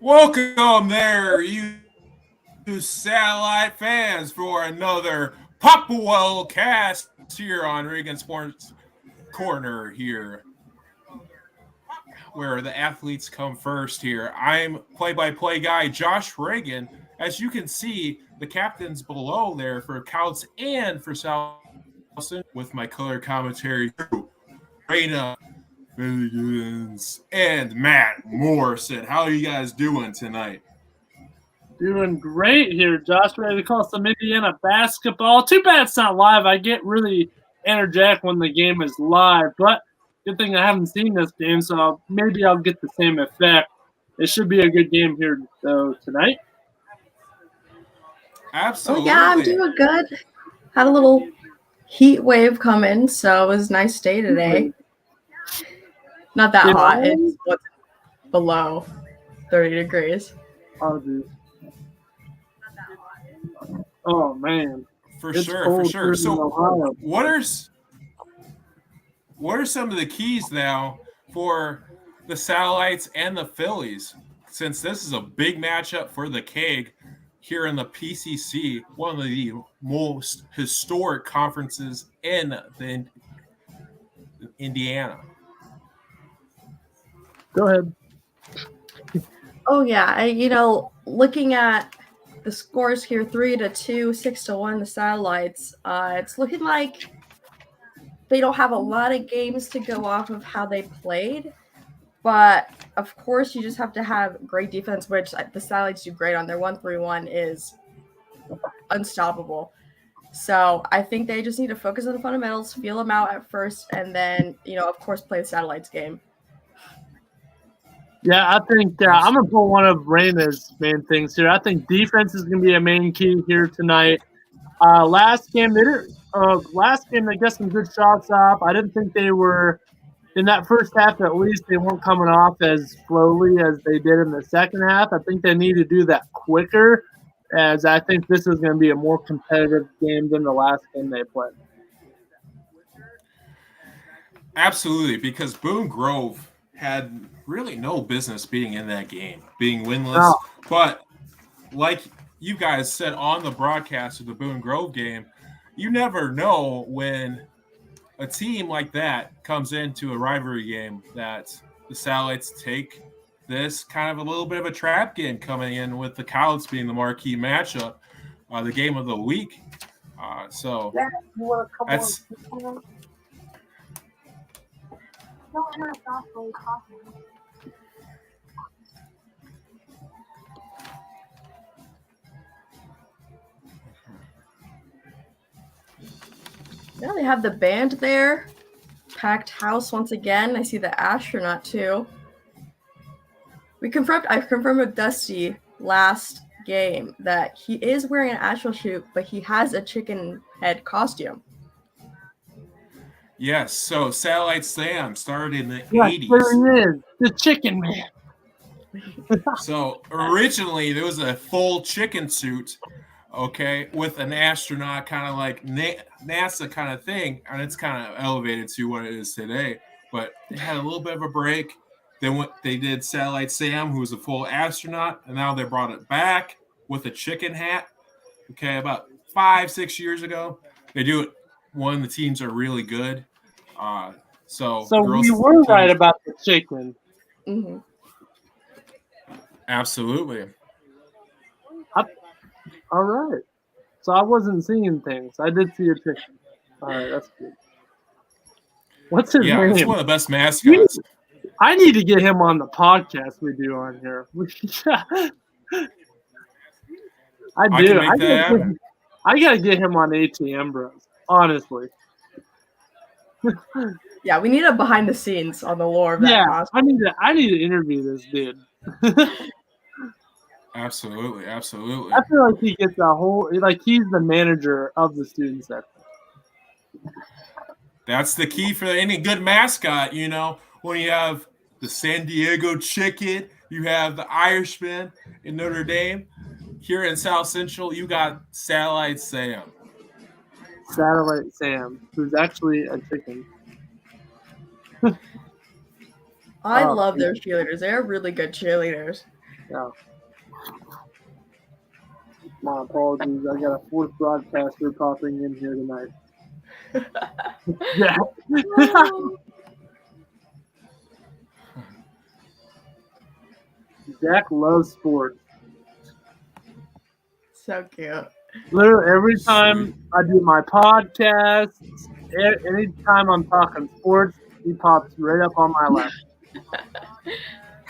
Welcome there, you satellite fans, for another Popplewell cast here on Regan Sports Corner here, where the athletes come first here. I'm play-by-play guy Josh Regan. As you can see, the captains below there for Kouts and for Salson with my color commentary crew, Raina, Fegans, and Matt Morrison. How are you guys doing tonight? Doing great here, Josh. Ready to call some Indiana basketball. Too bad it's not live. I get really energetic when the game is live, but good thing I haven't seen this game, so maybe I'll get the same effect. It should be a good game here, though, tonight. Absolutely. Oh, yeah, I'm doing good. Had a little heat wave come in, so it was a nice day today. Not that hot. It's below 30 degrees. Oh, dude. Oh, man. For sure. So what are some of the keys now for the Satellites and the Phillies, since this is a big matchup for the Keg here in the PCC, one of the most historic conferences in Indiana? Go ahead. Oh, yeah. Looking at the scores here, 3-2, 6-1, the Satellites, it's looking like they don't have a lot of games to go off of how they played. But, of course, you just have to have great defense, which the Satellites do great on. Their 1-3-1 is unstoppable. So I think they just need to focus on the fundamentals, feel them out at first, and then, of course, play the Satellites game. Yeah, I think I'm going to pull one of Raina's main things here. I think defense is going to be a main key here tonight. Last game, they got some good shots off. I didn't think they were, in that first half at least, they weren't coming off as slowly as they did in the second half. I think they need to do that quicker, as I think this is going to be a more competitive game than the last game they played. Absolutely, because Boone Grove had really no business being in that game, being winless. No. But like you guys said on the broadcast of the Boone Grove game, you never know when a team like that comes into a rivalry game that the Satellites take this kind of a little bit of a trap game coming in with the Kouts being the marquee matchup, the game of the week. So that's – Yeah, they have the band there. Packed house once again. I see the astronaut too. I confirmed with Dusty last game that he is wearing an astronaut suit, but he has a chicken head costume. Yes, so Satellite Sam started in the 80s. There he is, the chicken man. So originally there was a full chicken suit, okay, with an astronaut kind of like NASA kind of thing, and it's kind of elevated to what it is today. But it had a little bit of a break. Then they did Satellite Sam, who was a full astronaut, and now they brought it back with a chicken hat. Okay, about 5-6 years ago, they do it when the teams are really good. So we were right about the chicken. Mm-hmm. Absolutely. All right. So I wasn't seeing things. I did see a chicken. All right, that's good. What's his name? It's one of the best mascots. I need to get him on the podcast we do on here. I do. I gotta get him on ATM Bros. Honestly. Yeah, we need a behind the scenes on the lore of that costume. I need to interview this dude. Absolutely. I feel like he gets he's the manager of the student section. That's the key for any good mascot, when you have the San Diego Chicken, you have the Irishman in Notre Dame. Here in South Central, you got Satellite Sam. Satellite Sam, who's actually a chicken. I love their cheerleaders. They're really good cheerleaders. Yeah. My apologies. I got a fourth broadcaster popping in here tonight. Yeah. Jack loves sports. So cute. Literally every time I do my podcasts, anytime I'm talking sports, he pops right up on my lap.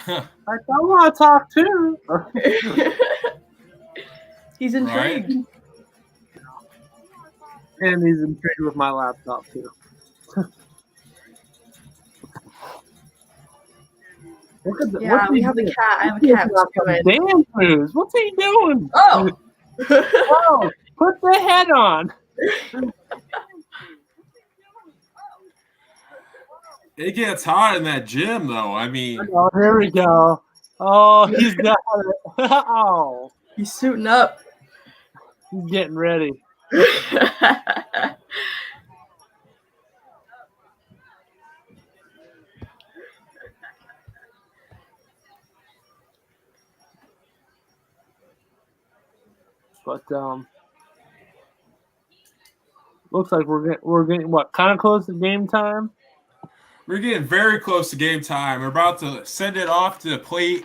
Like, I want to talk too. He's intrigued. Right? And he's intrigued with my laptop too. Yeah, we have a cat. I have a cat. Dance moves. What's he doing? Oh! Oh, put the head on. It gets hot in that gym, though. I mean, Oh, here we go. Oh, he's got it. Oh, he's suiting up. he's getting ready. But looks like we're getting what, kind of close to game time. we're getting very close to game time. We're about to send it off to play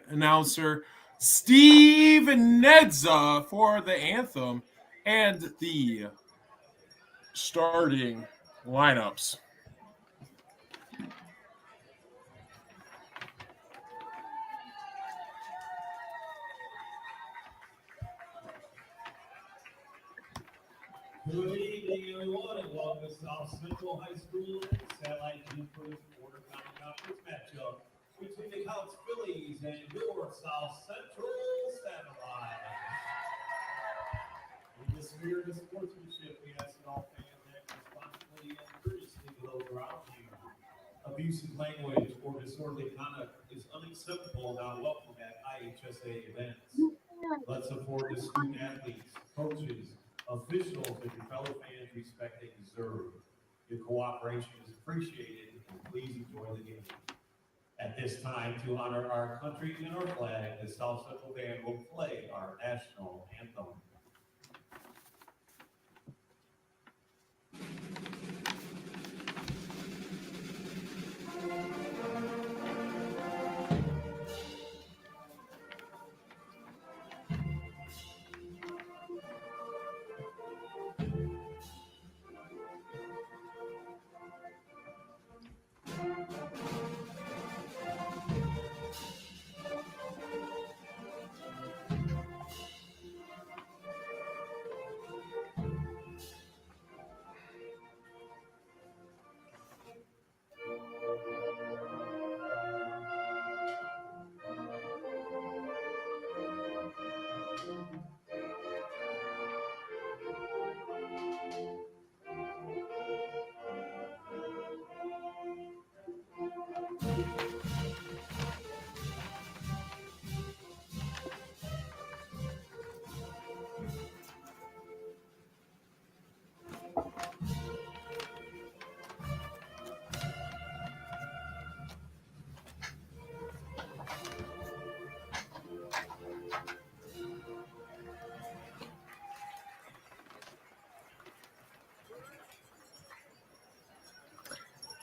announcer Steve Nedza for the anthem and the starting lineups. Good evening, everyone, and welcome to South Central High School and Satellite Gym for this quarterfinal conference matchup between the Kouts Fillies and your South Central Satellite. In the spirit of sportsmanship, we ask that all fans act responsibly and courteously to those around you. Abusive language or disorderly conduct is unacceptable and not welcome at IHSA events. Let's support the student athletes, coaches, officials, and your fellow fans respect and deserve. Your cooperation is appreciated, and please enjoy the game. At this time, to honor our country and our flag, the South Central Band will play our national anthem.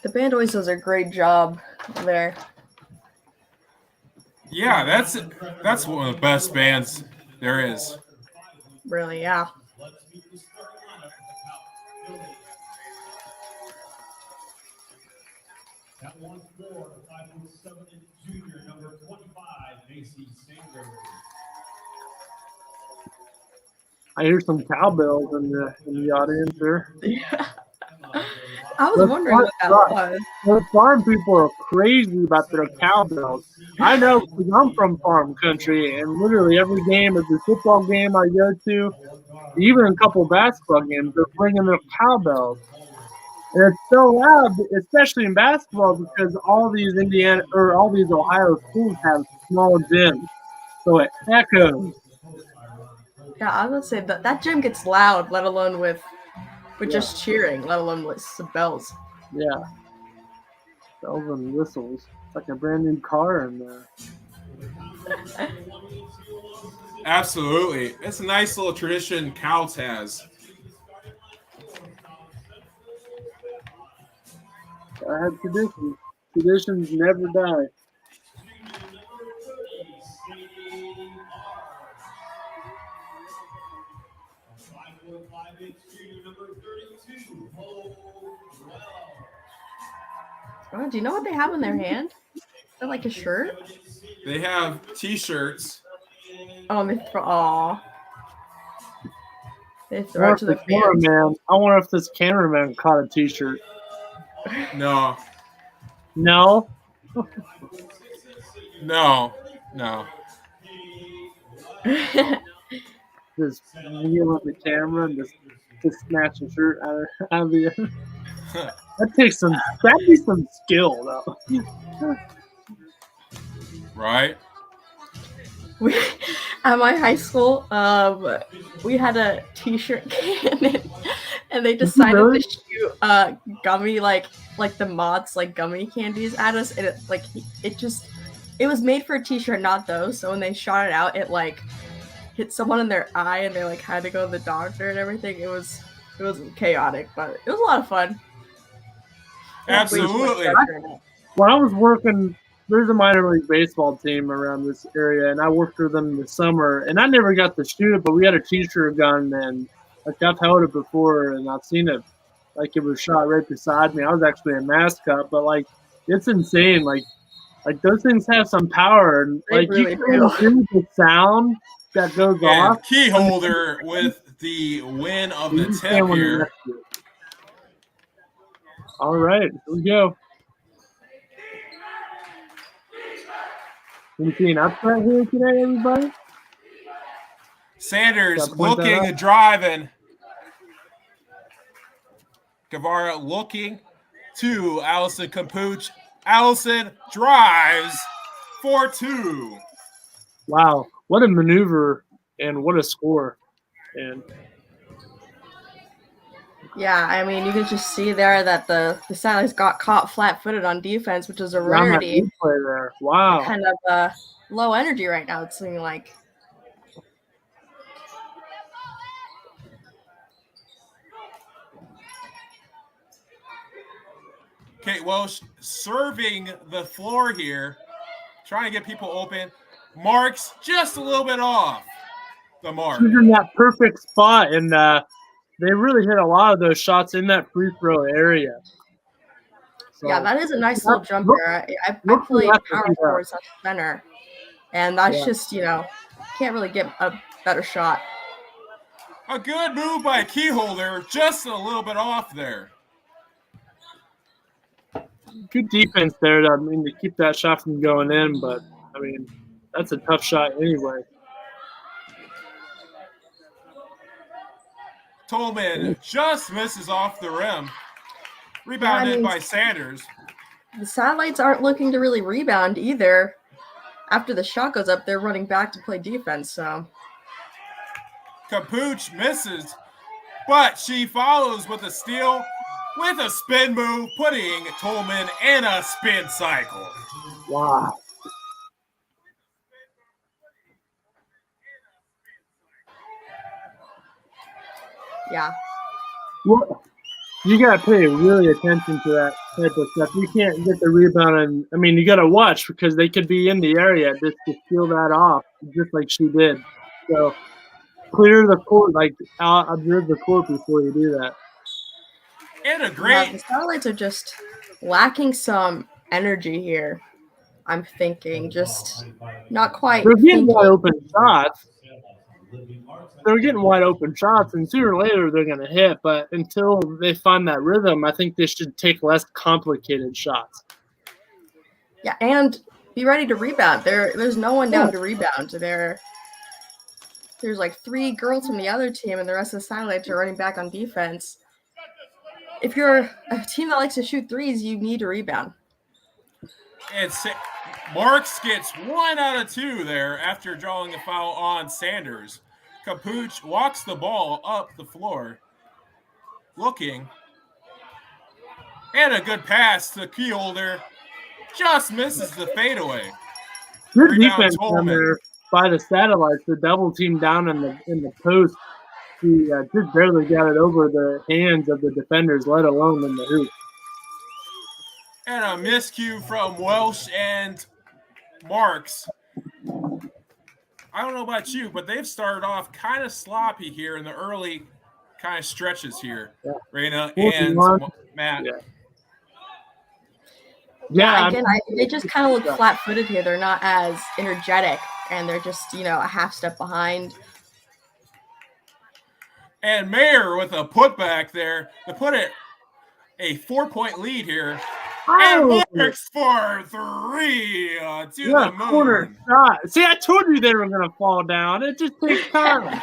The band always does a great job there. Yeah, that's one of the best bands there is. Really, yeah. Let's meet the starting lineup for the Kouts Fillies. At 1-4, the 5'7" junior, number 25, Macy Sanders. I hear some cowbells in the audience there. Yeah. I was wondering what that was. The farm people are crazy about their cowbells. I know because I'm from farm country, and literally every game, every football game I go to, even a couple basketball games, they're bringing their cowbells. And it's so loud, especially in basketball, because all these Ohio schools have small gyms, so it echoes. Yeah, I would say that gym gets loud, let alone with just cheering, let alone with some bells. Yeah. Bells and whistles. It's like a brand new car in there. Absolutely. It's a nice little tradition Kouts has. I have traditions. Traditions never die. Oh, do you know what they have in their hand? Is that like a shirt? They have T-shirts. Oh, they throw. Aw. They throw it to the fans. Cameraman. I wonder if this cameraman caught a T-shirt. No. No. No. No. Just kneel on the camera and just snatch a shirt out of the. That'd be some skill though. Right. At my high school, we had a T-shirt cannon, and they decided to shoot gummy like the mods like gummy candies at us, and it was made for a T-shirt, not those. So when they shot it out, it like hit someone in their eye, and they like had to go to the doctor and everything. It was chaotic, but it was a lot of fun. Absolutely. When I was working, there's a minor league baseball team around this area, and I worked for them in the summer, and I never got to shoot it, but we had a T-shirt gun, and like I've held it before, and I've seen it, like it was shot right beside me. I was actually a mascot, but like it's insane. Like those things have some power, and like really you can hear the sound that goes off. Key holder with the win of the tip here. All right, here we go. Can you see an upset here today, everybody? Sanders looking and driving. Guevara looking to Allison Kouts. Allison drives 4-2. Wow, what a maneuver and what a score. And yeah, I mean, you can just see there that the Sanders got caught flat-footed on defense, which is a rarity. Play there. Wow. Kind of low energy right now, it's seeming like. Kate Welsh serving the floor here, trying to get people open. Marks just a little bit off the mark. She's in that perfect spot, and they really hit a lot of those shots in that free throw area. So, yeah, that is a nice little jumper. I played power forwards at center, and that's just, can't really get a better shot. A good move by a key holder, just a little bit off there. Good defense there, to keep that shot from going in, but, that's a tough shot anyway. Tolman just misses off the rim. Rebounded by Sanders. The Satellites aren't looking to really rebound either. After the shot goes up, they're running back to play defense, so. Kouts misses, but she follows with a steal with a spin move, putting Tolman in a spin cycle. Wow. Yeah. Well, you got to pay really attention to that type of stuff. You can't get the rebound, and you got to watch because they could be in the area just to steal that off, just like she did. So clear the court, observe the court before you do that. And a great. The Satellites are just lacking some energy here. I'm thinking, just not quite. They're getting wide open shots. They're getting wide open shots, and sooner or later they're going to hit. But until they find that rhythm, I think they should take less complicated shots. Yeah, and be ready to rebound. There's no one down to rebound. There's like 3 girls from the other team, and the rest of the Satellites are running back on defense. If you're a team that likes to shoot threes, you need to rebound. And Marks gets 1 out of 2 there after drawing a foul on Sanders. Kouts walks the ball up the floor, looking, and a good pass to key holder. Just misses the fadeaway. Good Bring down defense down Tolman. there by the Satellites. The double team down in the post. He just barely got it over the hands of the defenders, let alone in the hoop. And a miscue from Welsh and Marks. I don't know about you, but they've started off kind of sloppy here in the early kind of stretches here. Yeah. Raina 41. and Matt. Yeah. Again, they just kind of look flat-footed here. They're not as energetic, and they're just, a half step behind. And Mayer with a putback there to put it a 4-point lead here. And Marks for 3 to the moon. Corner shot. See, I told you they were going to fall down. It just takes time.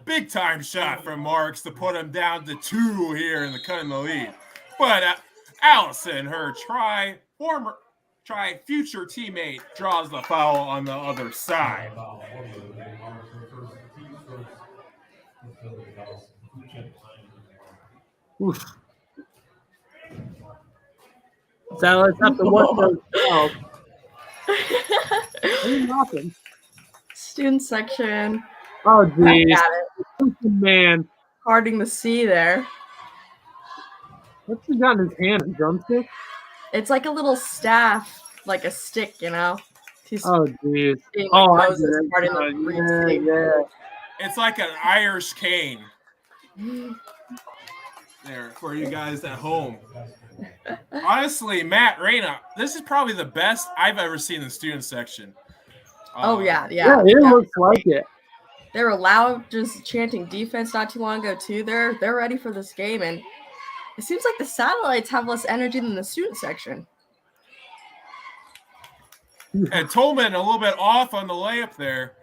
Big time shot from Marks to put him down to 2 here in the cutting the lead. But Allison, her future teammate, draws the foul on the other side. Oof. Satellites have to watch those fouls. What are you knocking? Student section. Oh, geez. Man. Harding the C there. What's he got in his hand? A drumstick? It's like a little staff, like a stick, He's oh, geez. Oh, I get it. Yeah. It's like an Irish cane. There, for you guys at home. Honestly, Matt, Raina, this is probably the best I've ever seen in the student section. Yeah, it looks like it. They were loud, just chanting defense not too long ago, too. They're ready for this game, and it seems like the Satellites have less energy than the student section. And Tolman a little bit off on the layup there.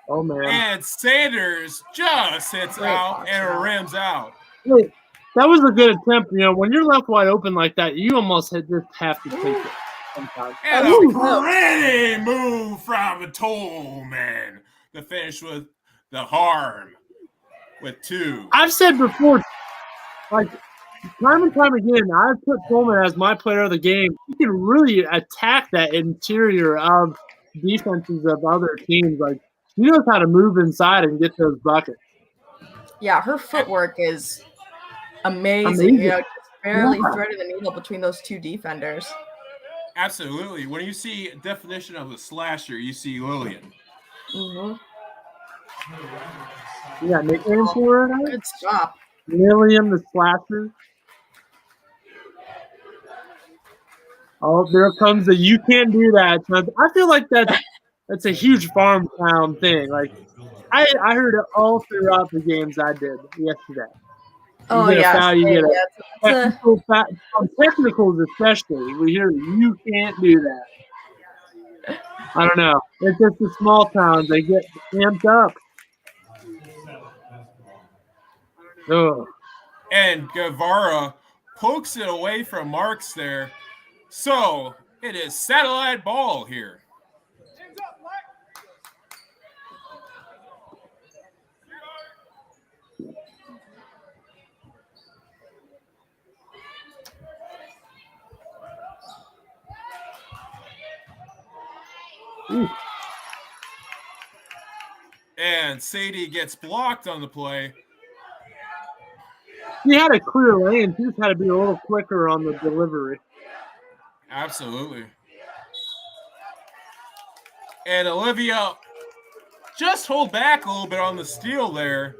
Oh, man. And Sanders just hits out and rims out. Wait, that was a good attempt. When you're left wide open like that, you almost just have to take it sometimes. And a pretty move from Tolman to finish with the harm with 2. I've said before, like, time and time again, I've put Tolman as my player of the game. He can really attack that interior of defenses of other teams. Like, she knows how to move inside and get those buckets. Yeah, her footwork is amazing. Just barely threading the needle between those 2 defenders. Absolutely. When you see definition of a slasher, you see Lillian. Mm-hmm. You got nicknames for her? Good stop. Lillian the Slasher. Oh, there comes the "you can't do that." I feel like that's a huge farm town thing. Like, I heard it all throughout the games I did yesterday. Oh, yeah. You get a technicals especially. We hear "you can't do that." I don't know. It's just the small towns. They get amped up. Oh. And Guevara pokes it away from Marks there. So it is satellite ball here. Ooh. And Sadie gets blocked on the play. He had a clear lane. He just had to be a little quicker on the delivery. Absolutely. And Olivia just hold back a little bit on the steal there,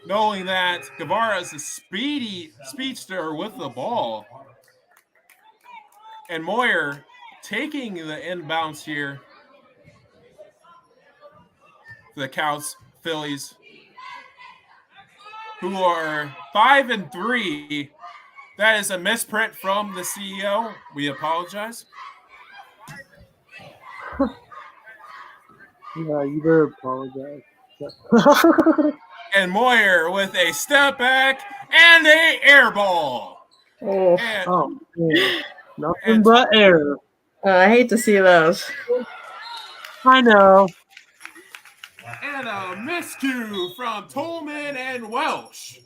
knowing that Guevara is a speedy speedster with the ball. And Moyer taking the inbounds here for the Kouts Fillies, who are 5-3. That is a misprint from the CEO. We apologize. Yeah, you better apologize. And Moyer with a step back and a air ball. Oh, man. Nothing but air. I hate to see those. I know. And a miscue from Tolman and Welsh.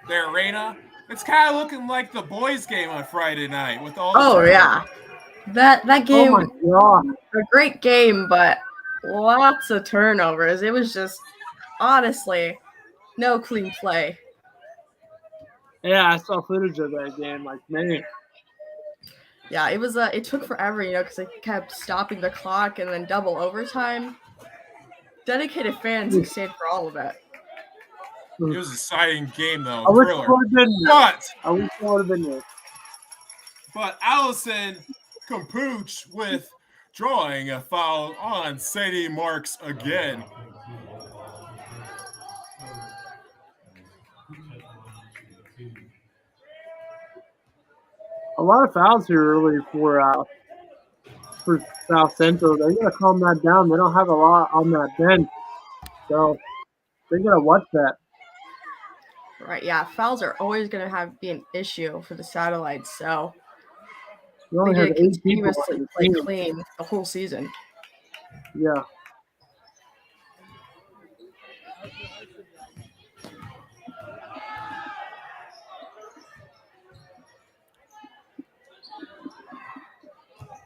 there, Raina. It's kind of looking like the boys' game on Friday night with all the Oh turnovers. yeah, that game, Oh my god! a great game, but lots of turnovers. It was just honestly no clean play. Yeah, I saw footage of that game. Like, man, Yeah, it was. It took forever, because they kept stopping the clock and then double overtime. Dedicated fans stayed for all of it. It was an exciting game, though. I wish Thriller. it would have been. But I wish it would have been this. But Allison Campooch with drawing a foul on Sadie Marks again. A lot of fouls here early for South Central. They gotta calm that down. They don't have a lot on that bench, so they gotta watch that. Right, yeah, fouls are always going to be an issue for the Satellites, so You only they have need to 8 people continuously on the play team. clean the whole season. Yeah.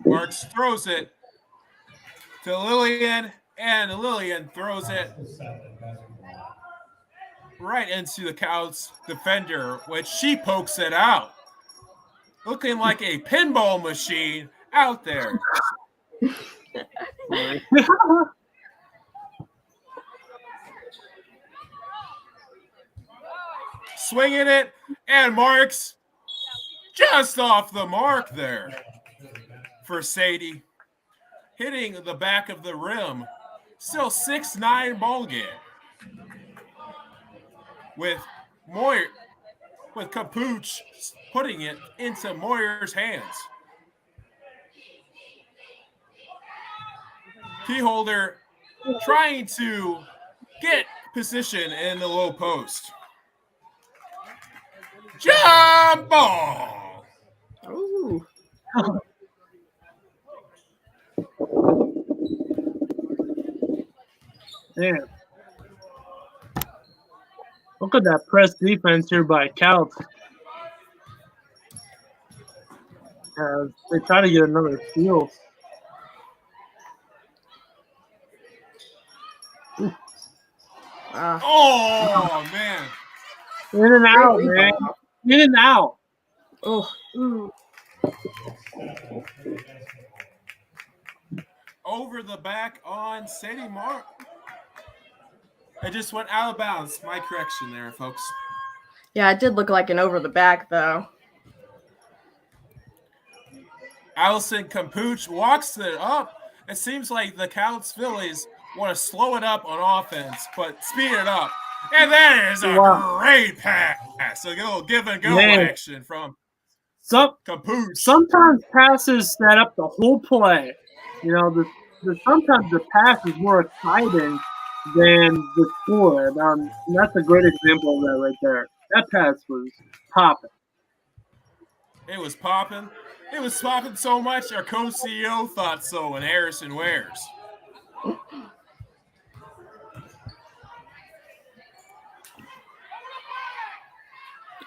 Marks throws it to Lillian, and Lillian throws it right into the Kouts defender, which she pokes it out. Looking like a pinball machine out there. Swinging it, and Marks just off the mark there for Sadie. Hitting the back of the rim. Still 6-9 ball game. With Capuch putting it into Moyer's hands. Keyholder trying to get position in the low post. Jump ball! Ooh. Man. Look at that press defense here by Kouts. They try to get another steal. Oh, man. In and out, man. In and out. Oh. Over the back on Sadie Mark. It just went out of bounds. My correction there, folks. Yeah, it did look like an over the back, though. Allison Campooch walks it up. It seems like the Kouts Fillies want to slow it up on offense, but speed it up. And that is a great pass. A little give and go action from Campooch. Sometimes passes set up the whole play. Sometimes the pass is more exciting than the score. And that's a great example of that right there. That pass was popping. It was popping. It was popping so much our co-CEO thought so in Harrison Wares.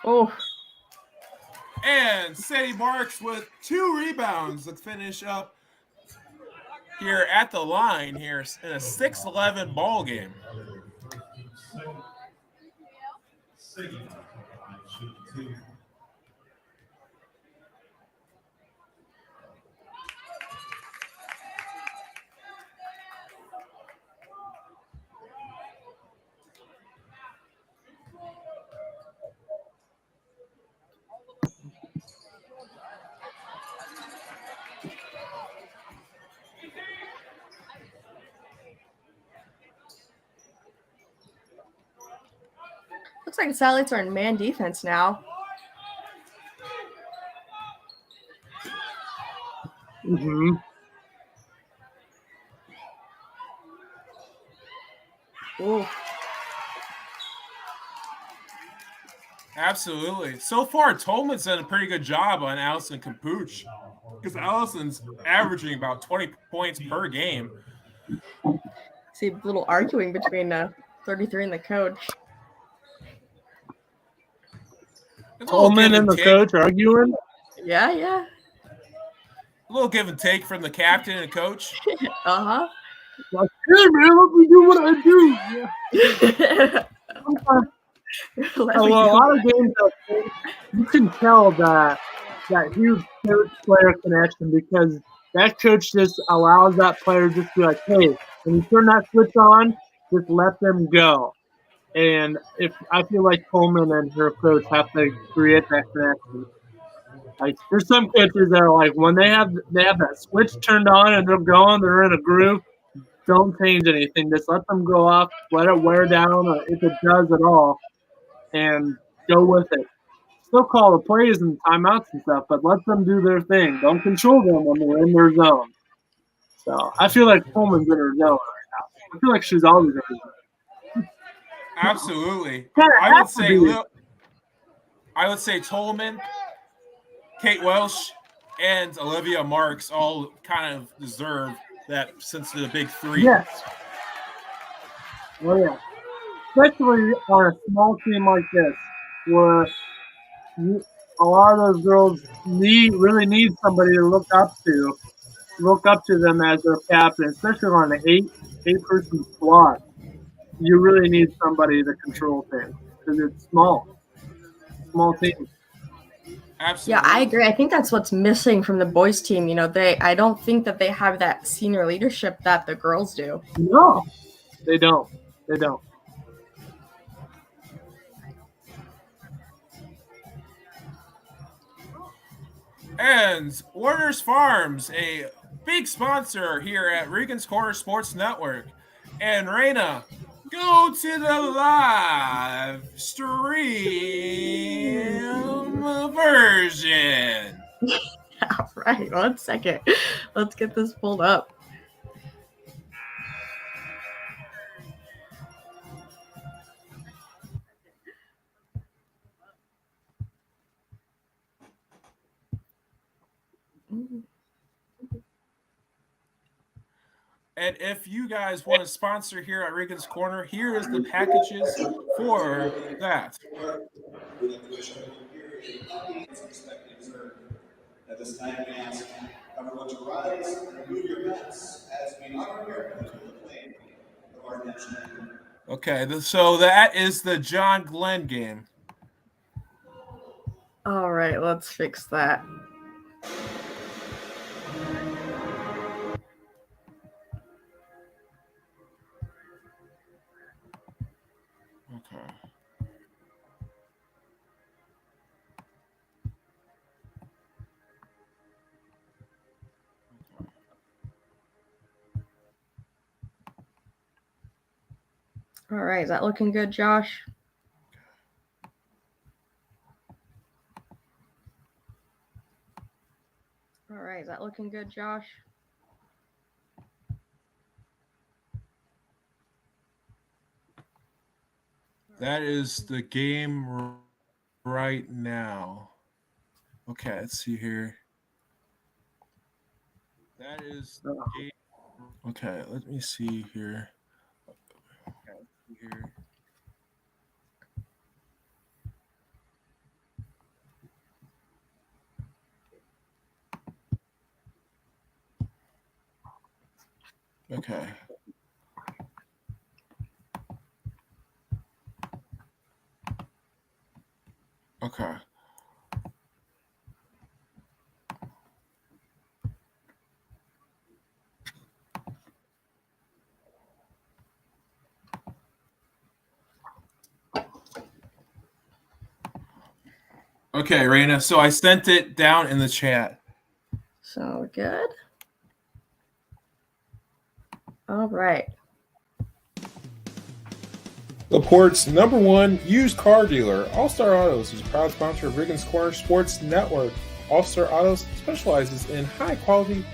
Oh. And Sadie Marks with 2 rebounds to finish up here at the line here in a 6-11 ball game. Looks like the Satellites are in man defense now. Mm-hmm. Ooh. Absolutely. So far, Tolman's done a pretty good job on Allison Campooch because Allison's averaging about 20 points per game. See a little arguing between 33 and the coach. It's a little Coleman give and the take. coach arguing. Yeah. A little give and take from the captain and coach. Uh Like, hey man, let me do what I do. Yeah. huh. A lot of games, you can tell that huge coach-player connection because that coach just allows that player just to be like, hey, when you turn that switch on, just let them go. And if I feel like Coleman and her coach have to create that connection. Like there's some coaches that are like when they have that switch turned on and they're going, they're in a groove. Don't change anything. Just let them go off, let it wear down, or if it does at all, and go with it. Still call the plays and timeouts and stuff, but let them do their thing. Don't control them when they're in their zone. So I feel like Coleman's in her zone right now. I feel like she's always in her zone. Absolutely. Kinda I has to be. would say Tolman, Kate Welsh, and Olivia Marks all kind of deserve that since they're the big three. Yes. Oh yeah. Especially on a small team like this, where a lot of those girls really need somebody to look up to them as their captain, especially on an eight-person squad. You really need somebody to control things because it's small team. Absolutely. Yeah, I agree. I think that's what's missing from the boys team. I don't think that they have that senior leadership that the girls do. No, they don't. They don't. And Warner's Farms, a big sponsor here at Regan's Corner Sports Network. And Raina, go to the live stream version. All right, 1 second. Let's get this pulled up. And if you guys want to sponsor here at Regan's Corner, here is the packages for that. At this time, we ask everyone to rise and remove your hats as we honor America with the flame of our nation. Okay, so that is the John Glenn game. All right, let's fix that. Okay. All right, is that looking good, Josh? All right, is that looking good, Josh? That is the game right now. Okay, let's see here. That is the game. Okay, let me see here. Okay. Okay. Okay, Raina. So I sent it down in the chat. So good. All right. LaPorte's #1 used car dealer, All Star Autos, is a proud sponsor of Regan's Corner Sports Network. All Star Autos specializes in high quality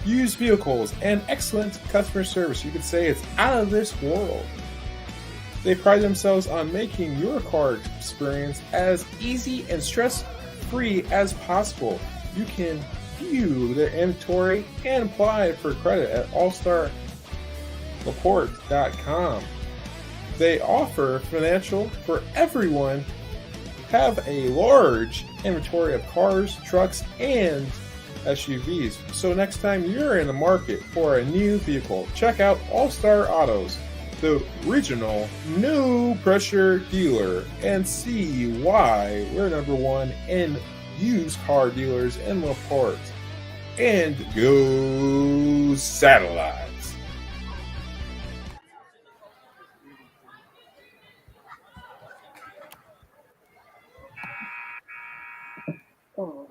used vehicles and excellent customer service. You could say it's out of this world. They pride themselves on making your car experience as easy and stress-free as possible. You can view their inventory and apply for credit at allstarlaporte.com. They offer financial for everyone have a large inventory of cars, trucks, and SUVs. So next time you're in the market for a new vehicle, check out All Star Autos, the regional new pressure dealer, and see why we're number one in used car dealers in La Porte. And go Satellites! Oh.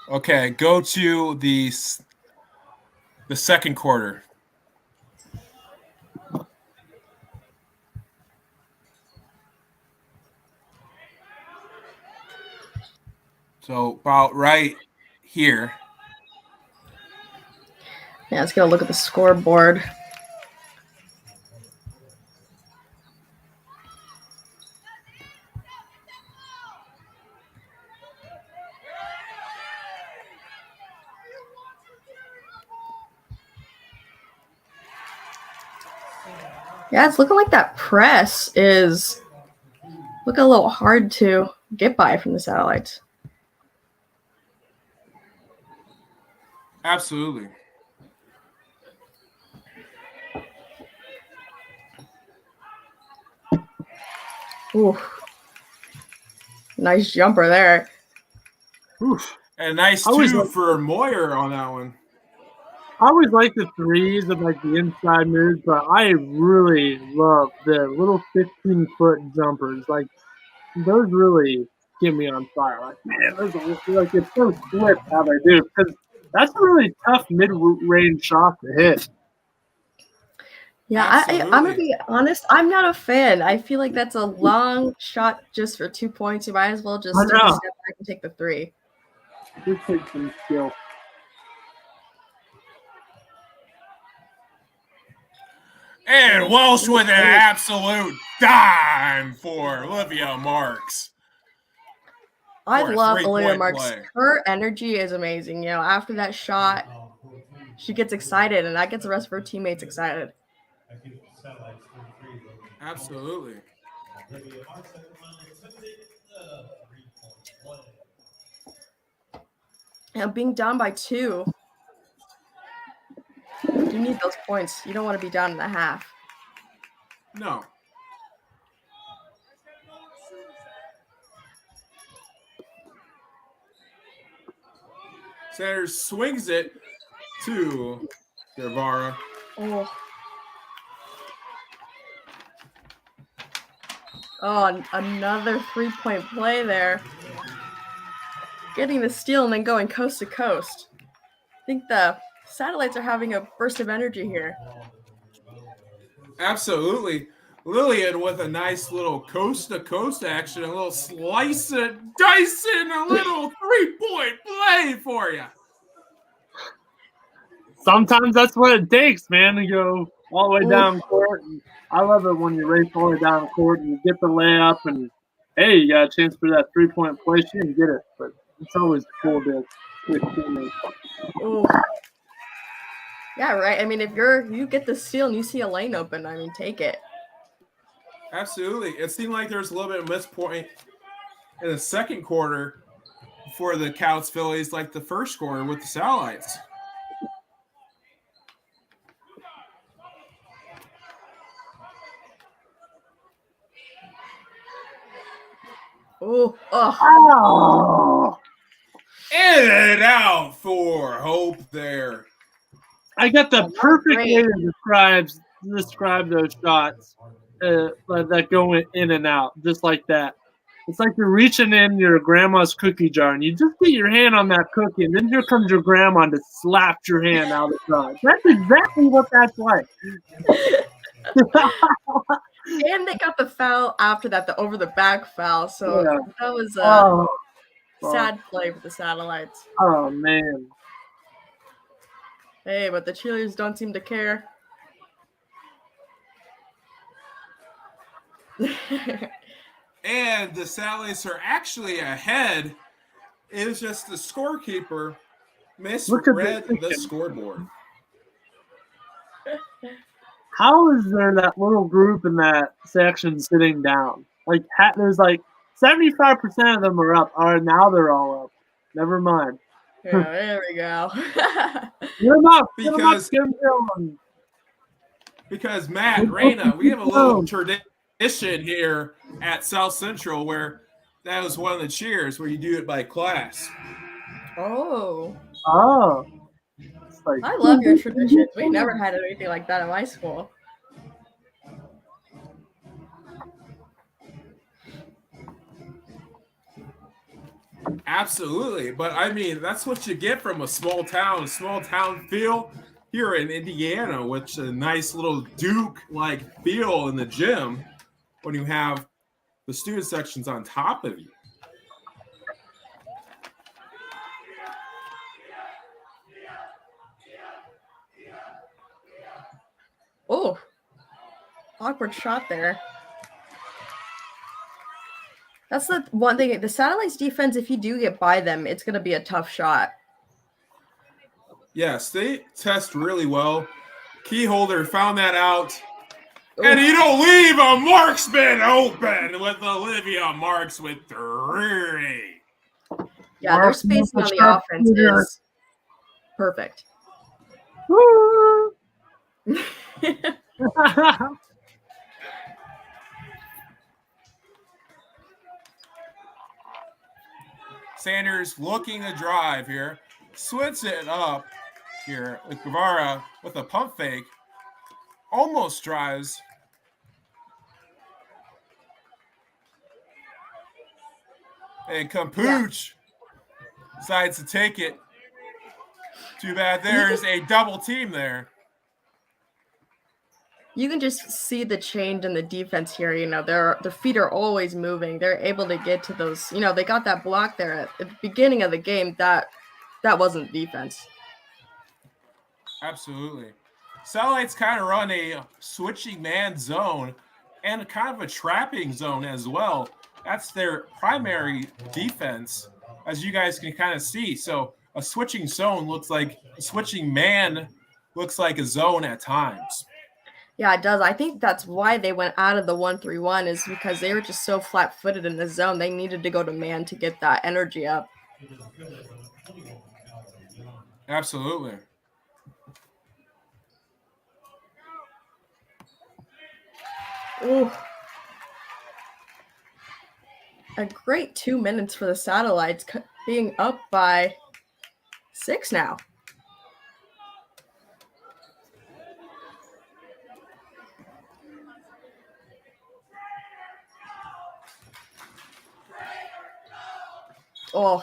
Okay, go to the second quarter. So about right here. Yeah, let's get a look at the scoreboard. Yeah, it's looking like that press is looking a little hard to get by from the Satellites. Absolutely. Ooh. Nice jumper there. Oof. And a nice two for Moyer on that one. I always like the threes and like the inside moves, but I really love the little 15-foot jumpers. Like those really get me on fire. Like man, those are, like it's so slick how they do because that's a really tough mid-range shot to hit. Yeah, I'm gonna be honest. I'm not a fan. I feel like that's a long shot just for 2 points. You might as well just take a step back and take the three. This takes some skill. And Welsh with an absolute dime for Olivia Marks. I love Olivia Marks. Her energy is amazing. You know, after that shot, she gets excited, and that gets the rest of her teammates excited. Absolutely. And being down by 2, you need those points. You don't want to be down in the half. No. Sanders swings it to Guevara. Oh, another 3-point play there. Getting the steal and then going coast to coast. I think the Satellites are having a burst of energy here. Absolutely. Lillian with a nice little coast-to-coast action, a little slice and dice and a little 3-point play for you. Sometimes that's what it takes, man, to go all the way down court. And I love it when you race all the way down court and you get the layup and, hey, you got a chance for that 3-point play. She didn't get it, but it's always cool to switch teammates. Yeah, right. I mean, if you get the steal and you see a lane open, I mean, take it. Absolutely. It seemed like there was a little bit of missed point in the second quarter for the Kouts Fillies, like the first quarter with the Satellites. Oh. In and out for Hope there. I got the perfect way to describe those shots that go in and out, just like that. It's like you're reaching in your grandma's cookie jar, and you just get your hand on that cookie, and then here comes your grandma to slap your hand out of the jar. That's exactly what that's like. And they got the foul after that, the over-the-back foul. So that was a sad play for the Satellites. Oh, man. Hey, but the cheerleaders don't seem to care. And the Satellites are actually ahead. It was just the scorekeeper misread the scoreboard. How is there that little group in that section sitting down? Like, there's like 75% of them are up. All right, now they're all up. Never mind. Yeah, there we go. Because Matt, Raina, we have a little tradition here at South Central where that was one of the cheers where you do it by class. Oh. Like, I love your traditions. We never had anything like that in my school. Absolutely. But I mean, that's what you get from a small town feel here in Indiana, which a nice little Duke-like feel in the gym when you have the student sections on top of you. Oh, awkward shot there. That's the one thing. The Satellites defense, if you do get by them, it's going to be a tough shot. Yes, they test really well. Keyholder found that out. And you don't leave a marksman open with Olivia Marks with 3. Yeah, their spacing on the offense is perfect. Sanders looking to drive here. Swits it up here with Guevara with a pump fake. Almost drives. And Campooch decides to take it. Too bad there's a double team there. You can just see the change in the defense here. You know, their feet are always moving. They're able to get to those. You know, they got that block there at the beginning of the game. That wasn't defense. Absolutely. Satellites kind of run a switching man zone and kind of a trapping zone as well. That's their primary defense, as you guys can kind of see. So a switching zone looks like a switching man looks like a zone at times. Yeah, it does. I think that's why they went out of the 1-3-1 is because they were just so flat-footed in the zone. They needed to go to man to get that energy up. Absolutely. Ooh. A great 2 minutes for the Satellites, being up by 6 now. Oh.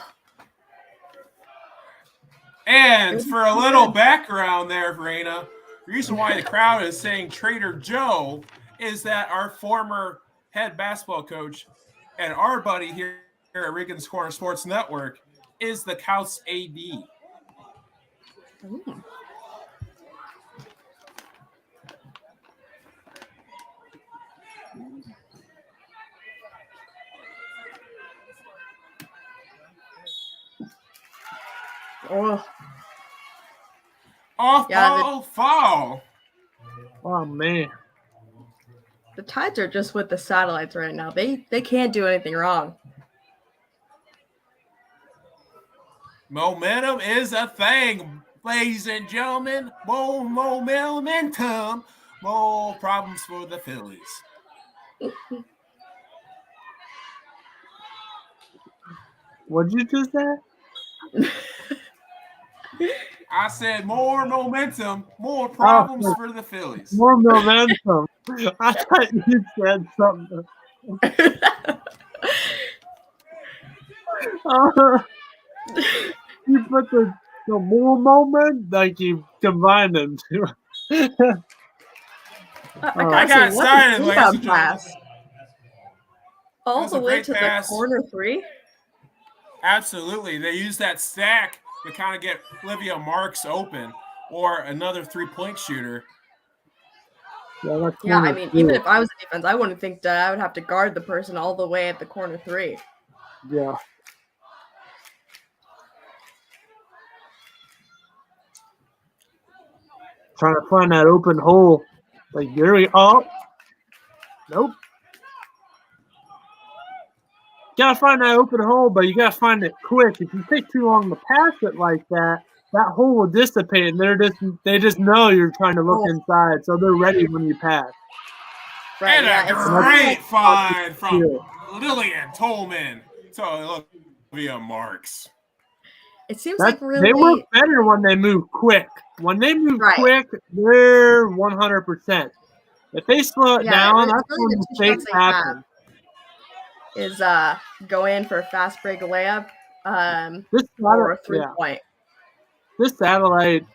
And for a little background there, Raina, the reason why the crowd is saying Trader Joe is that our former head basketball coach and our buddy here at Regan's Corner Sports Network is the Kouts AD. Ooh. Oh. Foul. Oh, man. The Tides are just with the Satellites right now. They can't do anything wrong. Momentum is a thing, ladies and gentlemen. More momentum, more problems for the Phillies. What'd you just say? I said more momentum, more problems for the Phillies. More momentum. I thought you said something. You put the more moment, like you combined them two. I got excited, ladies and gentlemen. All the way to the corner 3? Absolutely. They use that stack to kind of get Olivia Marks open or another 3-point shooter. Yeah, I mean, even if I was a defense, I wouldn't think that I would have to guard the person all the way at the corner 3. Yeah. Trying to find that open hole. Like, there we go. Nope. Gotta find that open hole, but you gotta find it quick. If you take too long to pass it like that, that hole will dissipate, and they just know you're trying to look inside, so they're ready when you pass. Right, And yeah, a it's great find from Yeah. Lillian Tolman to Olivia Marks. It seems like really They work better when they move quick. When they move Right. quick, they're 100%. If they slow it Yeah, down, it's that's really when the two shots mistakes they have. happen. is go in for a fast break layup This or a 3-point. This satellite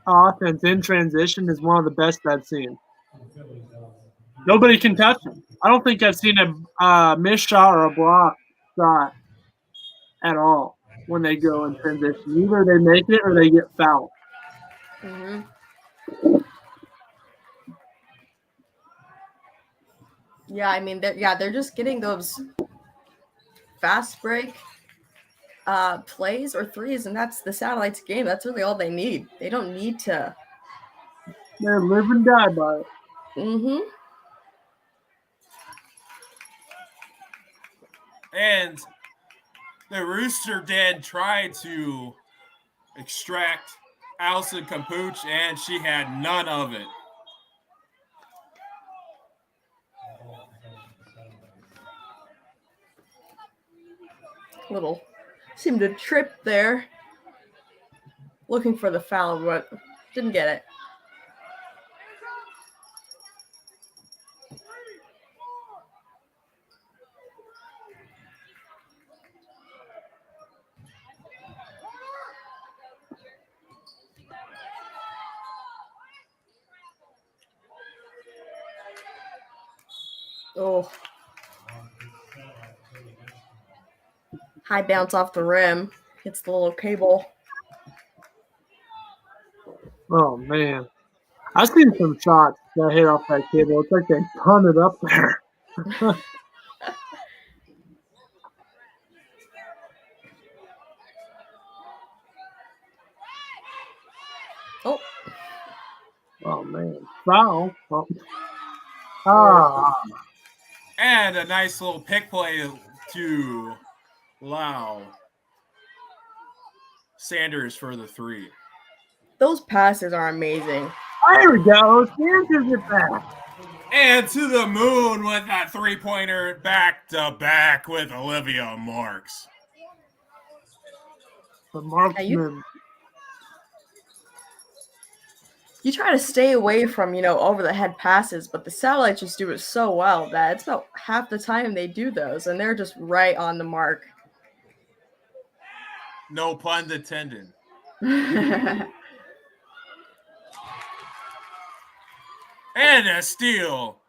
offense in transition is one of the best I've seen. Nobody can touch them. I don't think I've seen a missed shot or a block shot at all when they go in transition. Either they make it or they get fouled. Mm-hmm. Yeah, I mean, they're just getting those fast break plays or threes, and that's the Satellites game. That's really all they need. They don't need to. They live and die by it. Mm-hmm. And the Rooster Den tried to extract Allison Capuch, and she had none of it. Little seemed to trip there. Looking for the foul, but didn't get it. Oh. High bounce off the rim. Hits the little cable. Oh, man. I've seen some shots that hit off that cable. It's like they punted up there. Oh. Oh, man. Foul. Oh. Ah. And a nice little pick play to allow Sanders for the three. Those passes are amazing. There we go. Sanders is back. And to the moon with that three-pointer back-to-back with Olivia Marks. The marksman. You try to stay away from, over-the-head passes, but the Satellites just do it so well that it's about half the time they do those, and they're just right on the mark. No pun intended. And a steal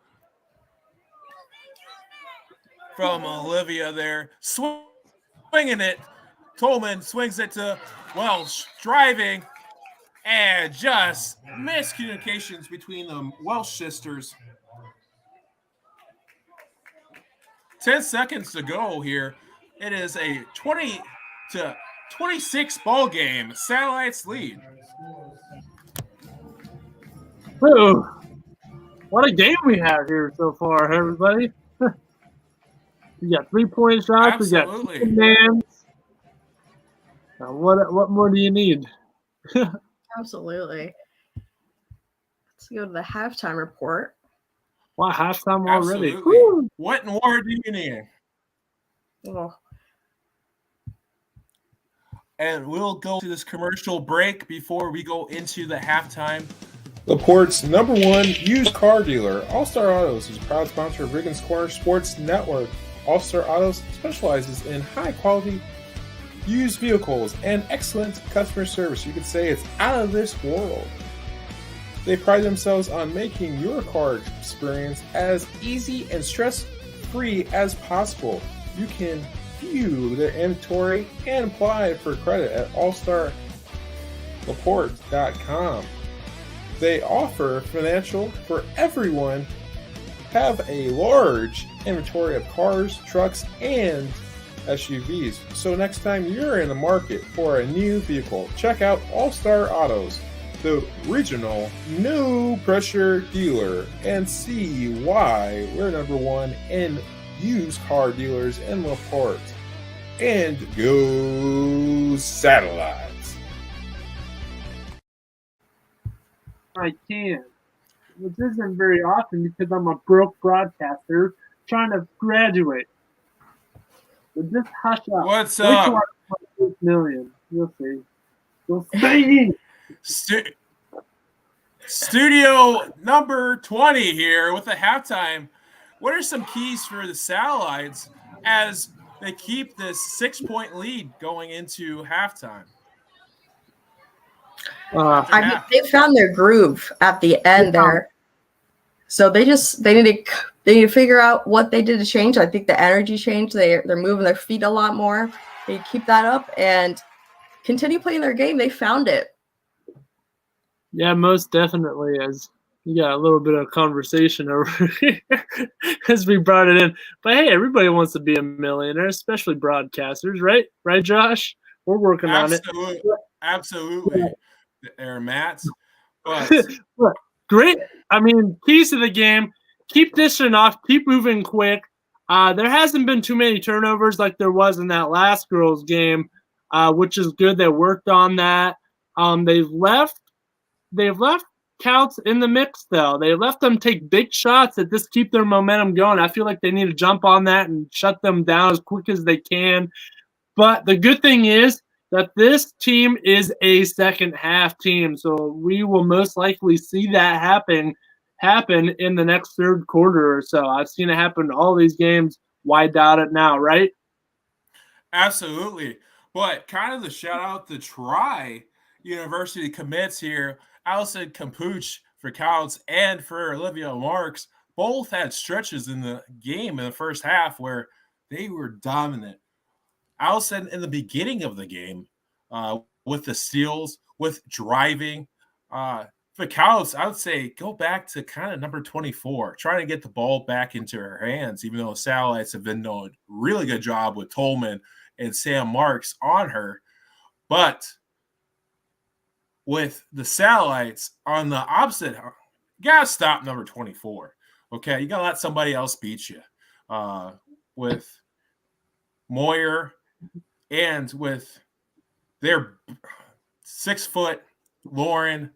from Olivia there. Swinging it. Tolman swings it to Welsh. Driving. And just miscommunications between the Welsh sisters. 10 seconds to go here. It is a 20-26 ball game. Satellites lead. Ooh. What a game we have here so far, everybody. We got 3-point shots. Absolutely. We got commands. Now, what more do you need? Absolutely. Let's go to the halftime report. Wow, halftime already. Absolutely. Woo. What more do you need? Oh. And we'll go to this commercial break before we go into the halftime. The Port's #1 used car dealer, All Star Autos, is a proud sponsor of Regan's Corner Sports Network. All Star Autos specializes in high-quality used vehicles and excellent customer service. You could say it's out of this world. They pride themselves on making your car experience as easy and stress-free as possible. You can view their inventory and apply for credit at allstarlaporte.com. They offer financial for everyone, have a large inventory of cars, trucks, and SUVs. So next time you're in the market for a new vehicle, check out All Star Autos. the regional no pressure dealer, and see why we're number one in used car dealers in LaPorte. And go Satellites! I can, which isn't very often because I'm a broke broadcaster trying to graduate. But just hush up. What's Wait till up? I hit 6 million. You'll see. You'll see. Studio number 20 here with the halftime. What are some keys for the Satellites as they keep this 6-point lead going into halftime? I mean, they found their groove at the end there. So they need to figure out what they did to change. I think the energy changed. They're moving their feet a lot more. They keep that up and continue playing their game. They found it. Yeah, most definitely. As you got a little bit of conversation over here as we brought it in. But hey, everybody wants to be a millionaire, especially broadcasters, right? Right, Josh? We're working on it. Absolutely. There, Matt. But great. I mean, keys to the game. Keep dishing off. Keep moving quick. There hasn't been too many turnovers like there was in that last girls' game, which is good. They worked on that. They've left Kouts in the mix, though. They left them take big shots that just keep their momentum going. I feel like they need to jump on that and shut them down as quick as they can. But the good thing is that this team is a second half team, so we will most likely see that happen in the next third quarter or so. I've seen it happen in all these games. Why doubt it now, right? Absolutely. But kind of the shout out the Tri-University commits here. Allison Capuch for Kouts and for Olivia Marks both had stretches in the game in the first half where they were dominant. Allison in the beginning of the game with the steals, with driving. For Kouts, I would say go back to kind of number 24, trying to get the ball back into her hands, even though the Satellites have been doing a really good job with Tolman and Sam Marks on her. But with the Satellites on the opposite, you got to stop number 24. Okay, you got to let somebody else beat you. With Moyer and with their 6-foot Lauren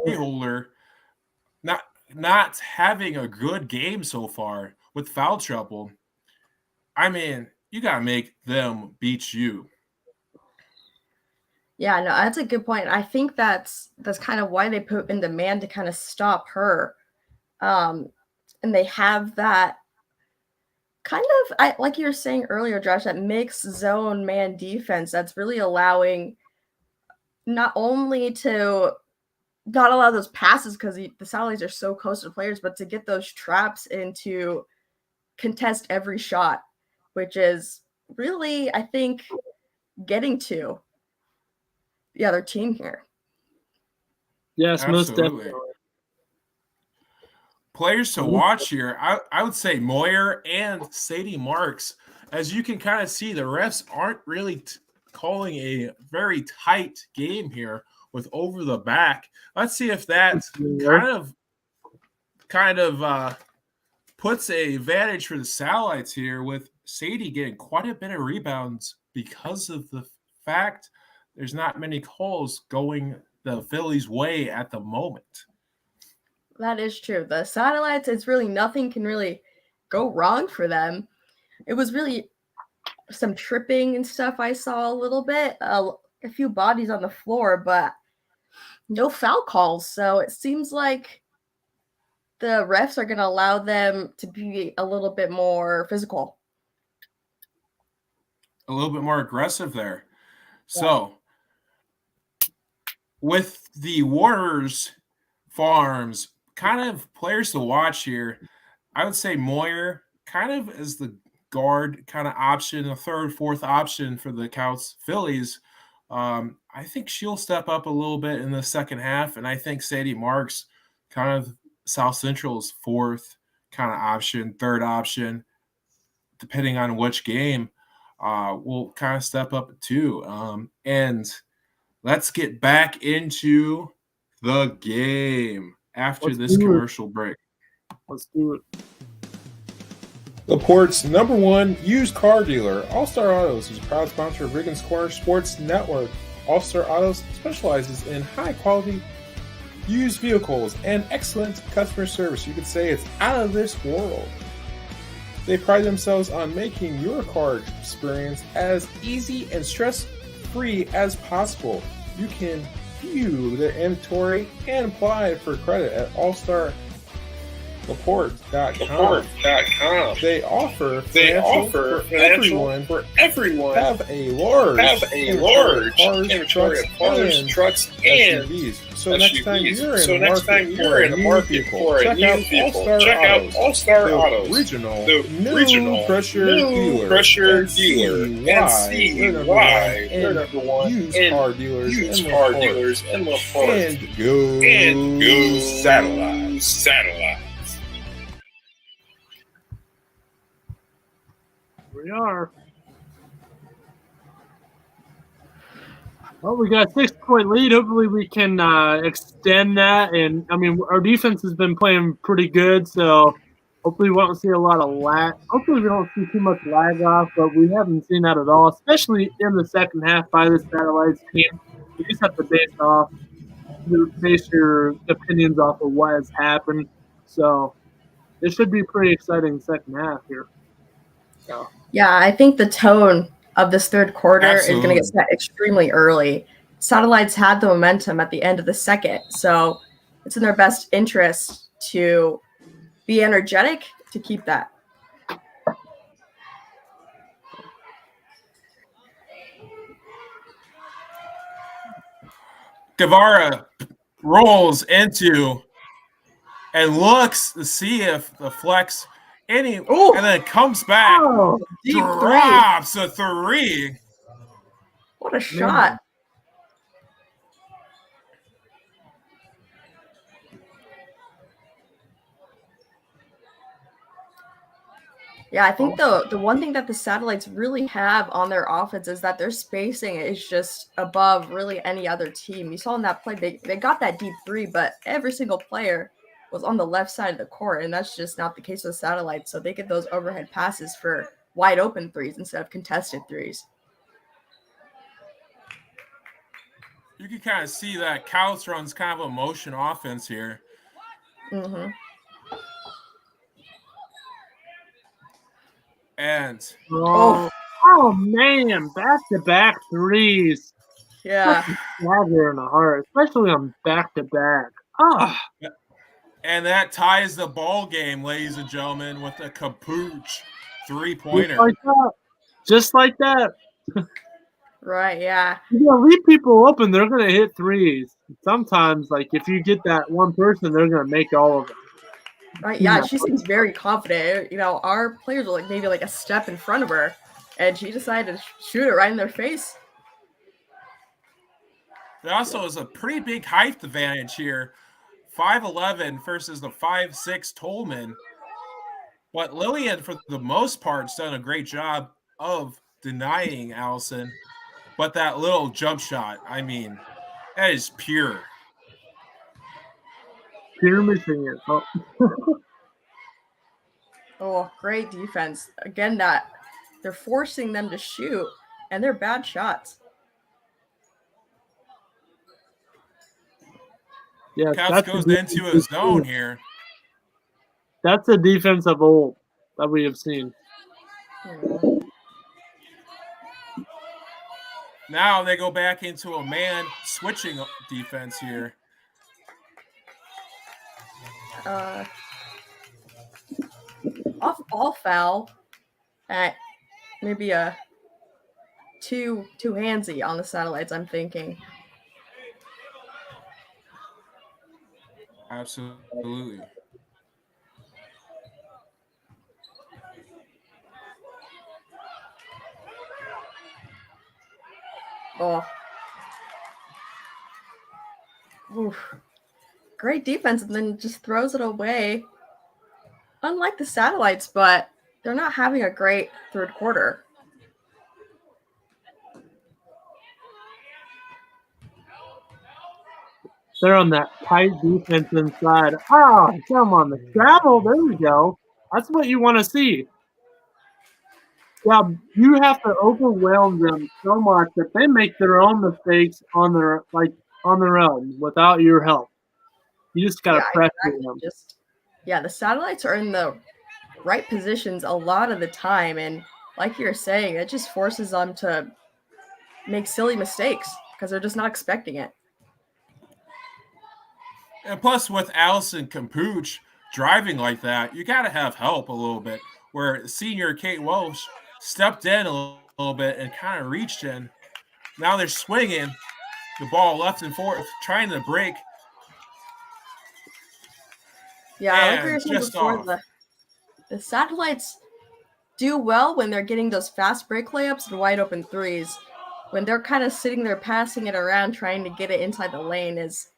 Keyholder not having a good game so far with foul trouble. I mean, you got to make them beat you. Yeah, no, that's a good point. I think that's kind of why they put in the man to kind of stop her. And they have that kind of, like you were saying earlier, Josh, that mixed zone man defense that's really allowing not only to not allow those passes because the Satellites are so close to the players, but to get those traps and to contest every shot, which is really, I think, getting to the other team here. Yes, absolutely. Most definitely. Players to watch here, I would say Moyer and Sadie Marks. As you can kind of see, the refs aren't really calling a very tight game here with over the back. Let's see if that kind of puts a advantage for the Satellites here, with Sadie getting quite a bit of rebounds because of the fact there's not many calls going the Phillies' way at the moment. That is true. The Satellites, it's really nothing can really go wrong for them. It was really some tripping and stuff I saw a little bit, a few bodies on the floor, but no foul calls. So it seems like the refs are going to allow them to be a little bit more physical. A little bit more aggressive there. So with the Warriors Farms, kind of players to watch here, I would say Moyer kind of as the guard kind of option, a third, fourth option for the Kouts Fillies. I think she'll step up a little bit in the second half, and I think Sadie Marks, kind of South Central's fourth kind of option, third option, depending on which game, will kind of step up too. And let's get back into the game after Let's this do it. commercial break. Let's do it. LaPorte's #1 used car dealer, All Star Autos, is a proud sponsor of Regan's Corner Sports Network. All Star Autos specializes in high quality used vehicles and excellent customer service. You could say it's out of this world. They pride themselves on making your car experience as easy and stress-free as possible. You can view their inventory and apply for credit at allstarlaporte.com. They offer financial for everyone. Have a large inventory of cars, trucks, and SUVs. So next time you're in the market for a new vehicle, check out All Star Autos, the regional pressure dealer, and see why they're #1 used car dealers in LaPorte. And go Satellites. We are. Well, we got a 6-point lead. Hopefully, we can extend that. And I mean, our defense has been playing pretty good, so hopefully, we won't see a lot of lag. Hopefully, we don't see too much lag off, but we haven't seen that at all, especially in the second half by the Satellites team. You just have to base your opinions off of what has happened. So it should be pretty exciting second half here. So. Yeah, I think the tone of this third quarter is going to get set extremely early. Satellites had the momentum at the end of the second, so it's in their best interest to be energetic to keep that. Guevara rolls into and looks to see if the flex and then comes back, drops a 3. What a shot. Yeah, I think the one thing that the Satellites really have on their offense is that their spacing is just above really any other team. You saw in that play, they got that deep 3, but every single player was on the left side of the court, and that's just not the case with Satellites. So they get those overhead passes for wide open 3s instead of contested 3s. You can kind of see that Kouts runs kind of a motion offense here. Mm-hmm. And oh man, back-to-back 3s. Yeah. Dagger in the heart, especially on back-to-back. Oh. And that ties the ball game, ladies and gentlemen, with a Kouts 3-pointer. Just like that. Right, yeah. You gotta leave people open, they're gonna hit 3s. Sometimes, like if you get that one person, they're gonna make all of them. Right, yeah, she seems very confident. You know, our players were maybe a step in front of her, and she decided to shoot it right in their face. There also is a pretty big height advantage here. 5'11" versus the 5'6" Tolman. But Lillian, for the most part, has done a great job of denying Allison. But that little jump shot, I mean, that is pure. Pure missing it. Oh, great defense. Again, that they're forcing them to shoot, and they're bad shots. Yeah, Kouts goes into a zone here. That's a defense of old that we have seen. Now they go back into a man switching defense here. Off ball foul at maybe a too handsy on the Satellites, I'm thinking. Absolutely. Oh. Oof. Great defense, and then just throws it away. Unlike the Satellites, but they're not having a great third quarter. They're on that tight defense inside. Oh, come on, the travel. There we go. That's what you want to see. Yeah, you have to overwhelm them so much that they make their own mistakes on their own without your help. You just gotta pressure them. The satellites are in the right positions a lot of the time, and like you're saying, it just forces them to make silly mistakes because they're just not expecting it. And plus, with Allison Capuch driving like that, you got to have help a little bit. Where senior Kate Welsh stepped in a little bit and kind of reached in. Now they're swinging the ball left and forth, trying to break. Yeah, like we were saying before, the satellites do well when they're getting those fast break layups and wide open threes. When they're kind of sitting there passing it around, trying to get it inside the lane is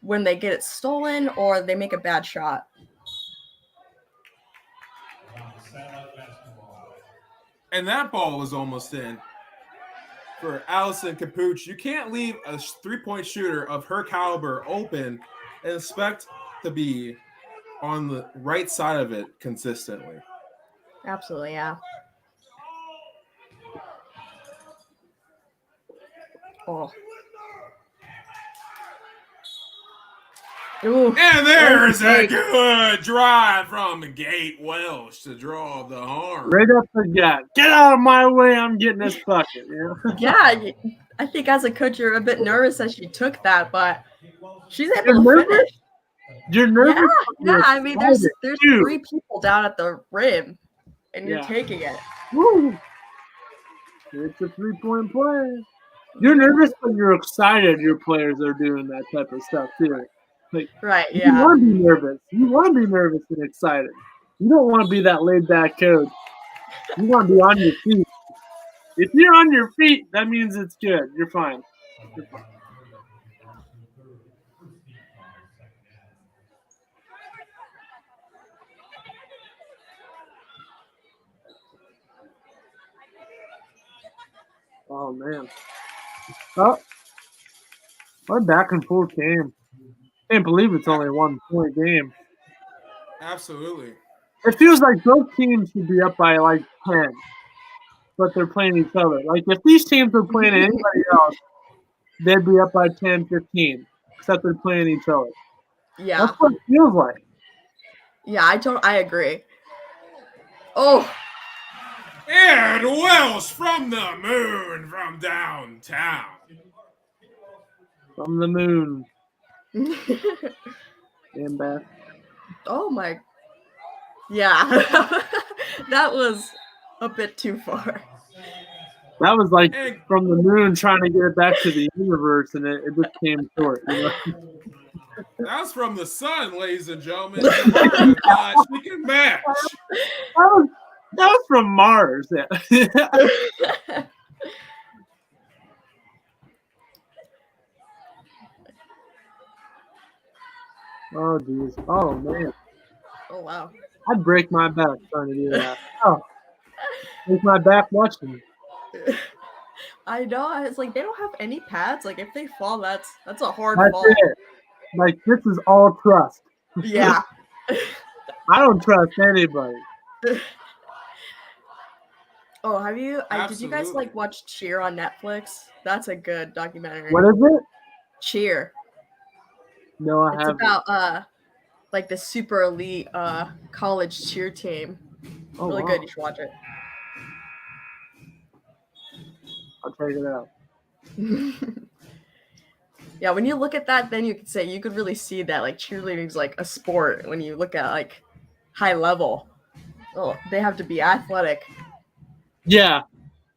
when they get it stolen or they make a bad shot. And that ball was almost in for Allison Capuch. You can't leave a three-point shooter of her caliber open and expect to be on the right side of it consistently. Absolutely, yeah. Oh. Ooh, and there's a good drive from Kate Welsh to draw the horn. Right up the gut. Get out of my way. I'm getting this bucket. Yeah, I think as a coach, you're a bit nervous that she took that, but she's able to finish. You're nervous? Yeah. I mean, there's 3 people down at the rim, and you're taking it. Woo. It's a 3-point play. You're nervous, but you're excited your players are doing that type of stuff, too. Like, right, yeah. You want to be nervous. You want to be nervous and excited. You don't want to be that laid-back coach. You want to be on your feet. If you're on your feet, that means it's good. You're fine. You're fine. Oh, man. Oh. What a back-and-forth game. Can't believe it's only a 1-point game. Absolutely. It feels like both teams should be up by like 10, but they're playing each other. Like if these teams were playing anybody else, they'd be up by 10, 15, except they're playing each other. Yeah. That's what it feels like. Yeah, I agree. Oh. And Welsh from the moon from downtown. From the moon. And back. Oh my. Yeah. That was a bit too far. That was like from the moon trying to get it back to the universe, and it just came short. You know? That's from the sun, ladies and gentlemen. We can match. That was from Mars. Yeah. Oh, geez. Oh, man. Oh, wow. I'd break my back trying to do that. Oh. Break my back watching. I know. It's like they don't have any pads. Like if they fall, that's a hard fall. It. Like this is all trust. Yeah. I don't trust anybody. Oh, have you? Did you guys like watch Cheer on Netflix? That's a good documentary. What is it? Cheer. No, I haven't. It's about like the super elite college cheer team. Oh, really wow. good. You should watch it. I'll check it out. Yeah, when you look at that, then you could really see that like cheerleading's like a sport. When you look at like high level, they have to be athletic. Yeah,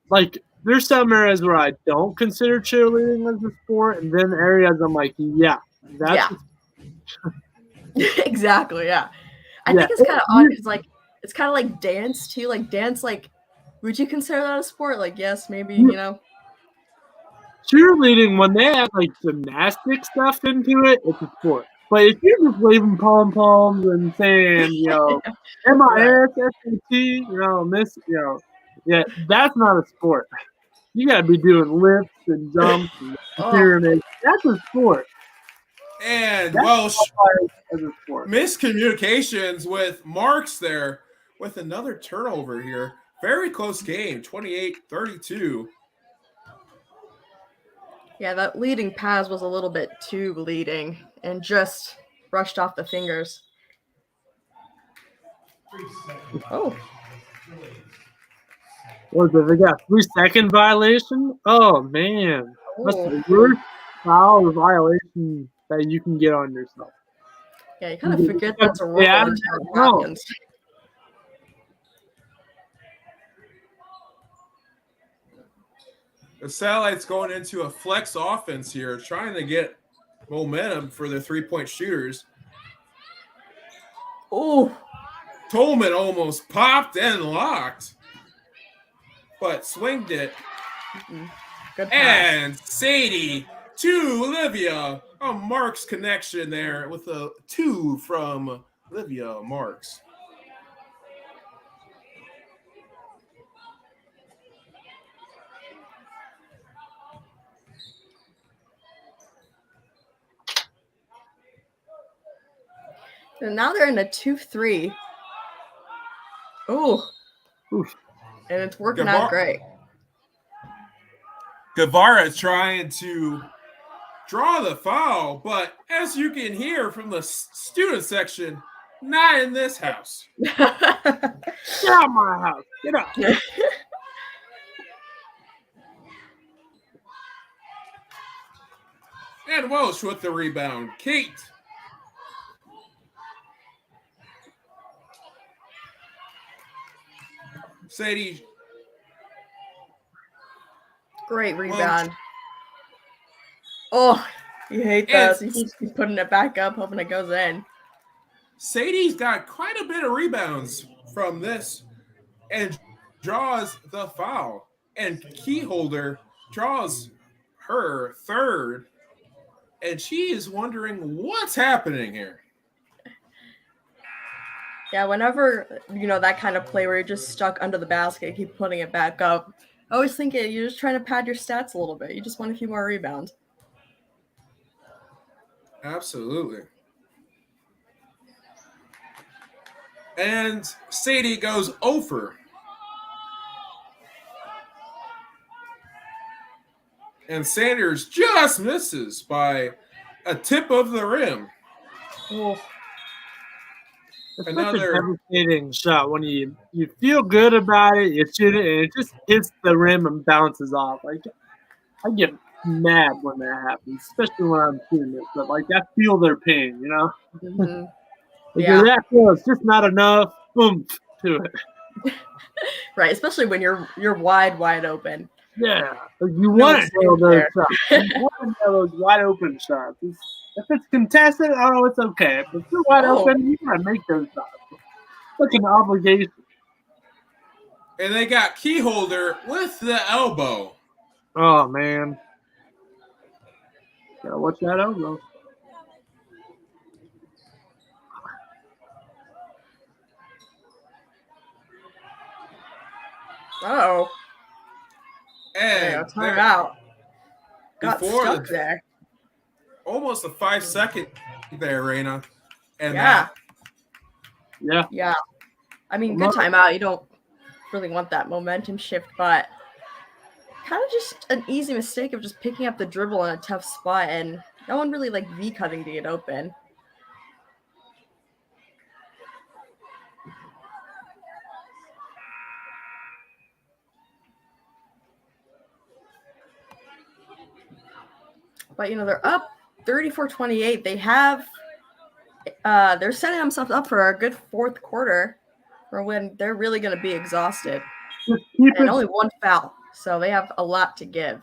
like there's some areas where I don't consider cheerleading as a sport, and then areas I'm like, yeah, that's exactly. Yeah, I think it's kind of odd because like it's kind of like dance too. Like dance, like would you consider that a sport? Like yes, maybe you know. Cheerleading, when they add like gymnastic stuff into it, it's a sport. But if you're just waving pom-poms and saying, you know, M-I-S-S-A-T, you know, miss, you know, yeah, that's not a sport. You got to be doing lifts and jumps and pyramids. That's a sport. And That's Welsh as a sport. miscommunications with Marks there with another turnover here. Very close game, 28-32. Yeah, that leading pass was a little bit too leading and just brushed off the fingers. 3-second Oh. violation against the Phillies. What was it? They got 3-second violation? Oh, man. That's Oh. the worst foul violation that you can get on yourself. Yeah, you kind of forget that's a rule Yeah, until it no. happens. The Satellites going into a flex offense here, trying to get momentum for their three-point shooters. Oh, Tolman almost popped and locked, but swinged it. good pass. And Sadie to Olivia. A Marks connection there with a 2 from Olivia Marks. And now they're in a 2-3. Oh, Oof. and it's working out great. Guevara trying to draw the foul, but as you can hear from the student section, not in this house. Get out of my house. Get out. And Welsh with the rebound. Kate. Sadie. Great rebound. Oh, you hate those. You just keep putting it back up, hoping it goes in. Sadie's got quite a bit of rebounds from this and draws the foul. And Keyholder draws her third. And she is wondering what's happening here. Yeah, whenever, that kind of play where you're just stuck under the basket, keep putting it back up, I always think you're just trying to pad your stats a little bit. You just want a few more rebounds. Absolutely. And Sadie goes over. And Sanders just misses by a tip of the rim. Oh. It's such a devastating shot when you feel good about it, you shoot it, and it just hits the rim and bounces off. Like, I get mad when that happens, especially when I'm shooting it. But I feel their pain, Mm-hmm. Yeah. That feels just not enough oomph to it. Right, especially when you're wide open. Yeah, you want to nail those shots. You want to nail those wide open shots. If it's contested, it's okay. But if you're wide open, you gotta make those shots. It's like an obligation. And they got Keyholder with the elbow. Oh man, gotta watch that elbow. Uh-oh. And timeout. Got stuck there. Almost a 5-second there, Raina. And yeah. Yeah. I mean, good timeout. You don't really want that momentum shift, but kind of just an easy mistake of just picking up the dribble in a tough spot, and no one really V-cutting to get open. But, they're up 34-28. They have they're setting themselves up for a good fourth quarter for when they're really going to be exhausted. And only one foul, so they have a lot to give.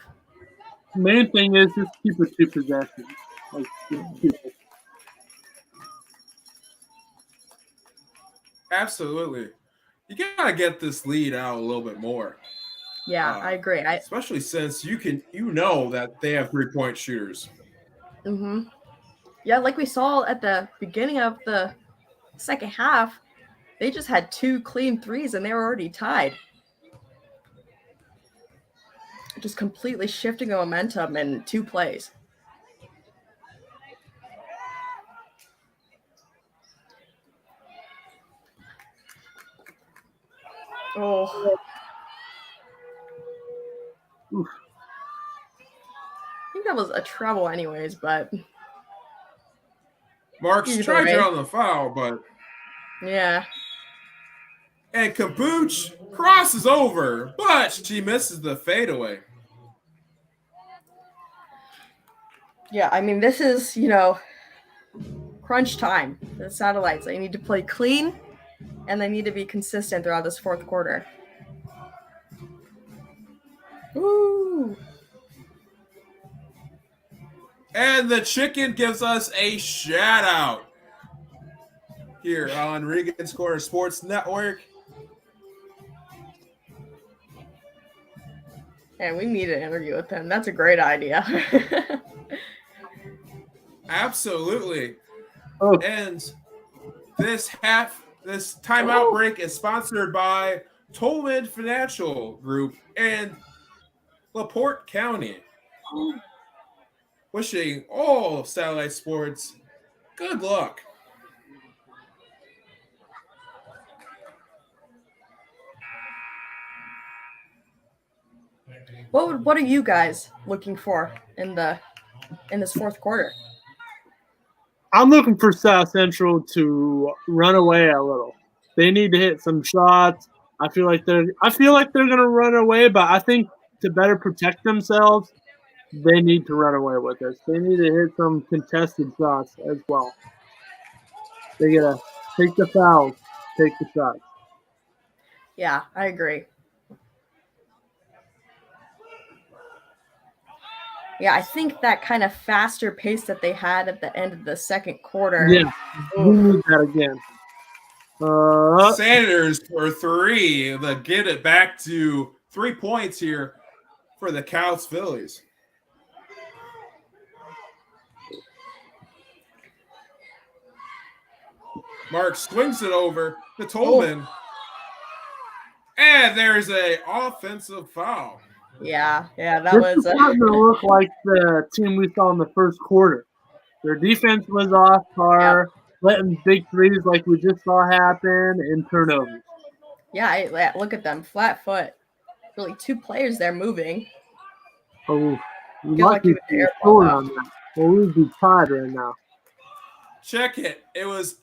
The main thing is just keep it 2 possessions. Absolutely. You got to get this lead out a little bit more. Yeah, I agree. Especially since you know that they have 3-point shooters. Mm-hmm. Yeah, like we saw at the beginning of the second half, they just had 2 clean threes and they were already tied. Just completely shifting the momentum in 2 plays. Oh. Oof. I think that was a trouble anyways, but Marks Either tried way. to on the foul, but yeah. and Kouts crosses over, but she misses the fadeaway. Yeah, I mean, this is, crunch time for the Satellites. They need to play clean, and they need to be consistent throughout this fourth quarter. Woo! And the chicken gives us a shout out here on Regan's Corner Sports Network. And we need an interview with him. That's a great idea. Absolutely. Oh. And this timeout break is sponsored by Tolman Financial Group and LaPorte County. Wishing all Satellite Sports good luck. What are you guys looking for in this fourth quarter? I'm looking for South Central to run away a little. They need to hit some shots. I feel like they're going to run away, but I think to better protect themselves, they need to run away with this. They need to hit some contested shots as well. They gotta take the fouls, take the shots. Yeah, I agree. Yeah, I think that kind of faster pace that they had at the end of the second quarter. Yeah, we need that again. Sanders for three. They get it back to 3 points here for the Kouts Fillies. Mark swings it over to Tolman. And there's a offensive foul. Yeah, that this was is starting to look like the team we saw in the first quarter. Their defense was off par, letting big threes like we just saw happen, and turnovers. Yeah, look at them, flat foot. Really, 2 players there moving. Oh, we Feel might like be you would air short ball on that. Well, we'd be tied right now. Check it. It was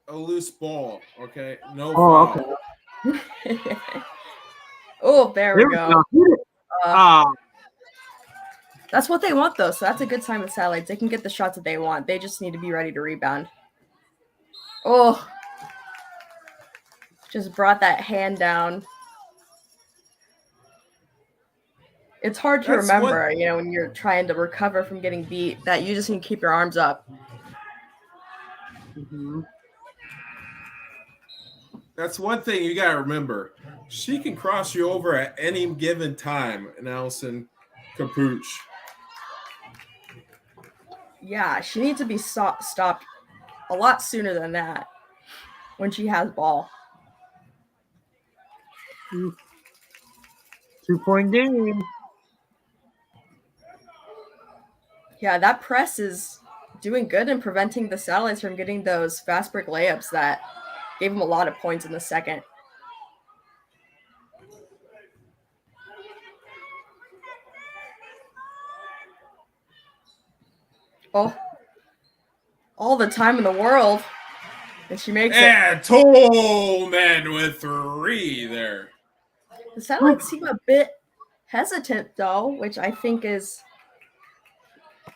a loose ball. Okay, no Oh, foul. Okay. Oh, there we go. Hit it. That's what they want, though. So that's a good sign with Satellites. They can get the shots that they want. They just need to be ready to rebound. Oh, just brought that hand down. It's hard to remember, when you're trying to recover from getting beat, that you just need to keep your arms up. Mm-hmm. That's one thing you got to remember. She can cross you over at any given time, Allison Kouts. Yeah, she needs to be stopped a lot sooner than that when she has ball. 2-point game. Yeah, that press is doing good in preventing the Satellites from getting those fast break layups that gave them a lot of points in the second. Oh, all the time in the world. And she makes it. And Tolman with 3 there. The Satellites seem a bit hesitant, though, which I think is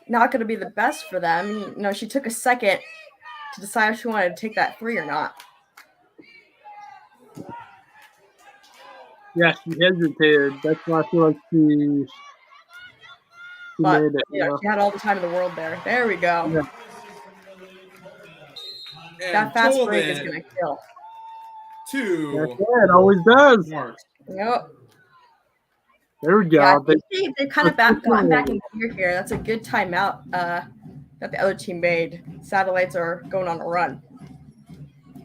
not going to be the best for them. She took a second to decide if she wanted to take that 3 or not. Yeah, she hesitated. That's why I feel like she made it. She had all the time in the world there. There we go. Yeah. That fast break is going to kill. 2. That's it. It always does. Marks. Yep. There we go. Yeah, they kind of gotten back in gear here. That's a good timeout that the other team made. Satellites are going on a run.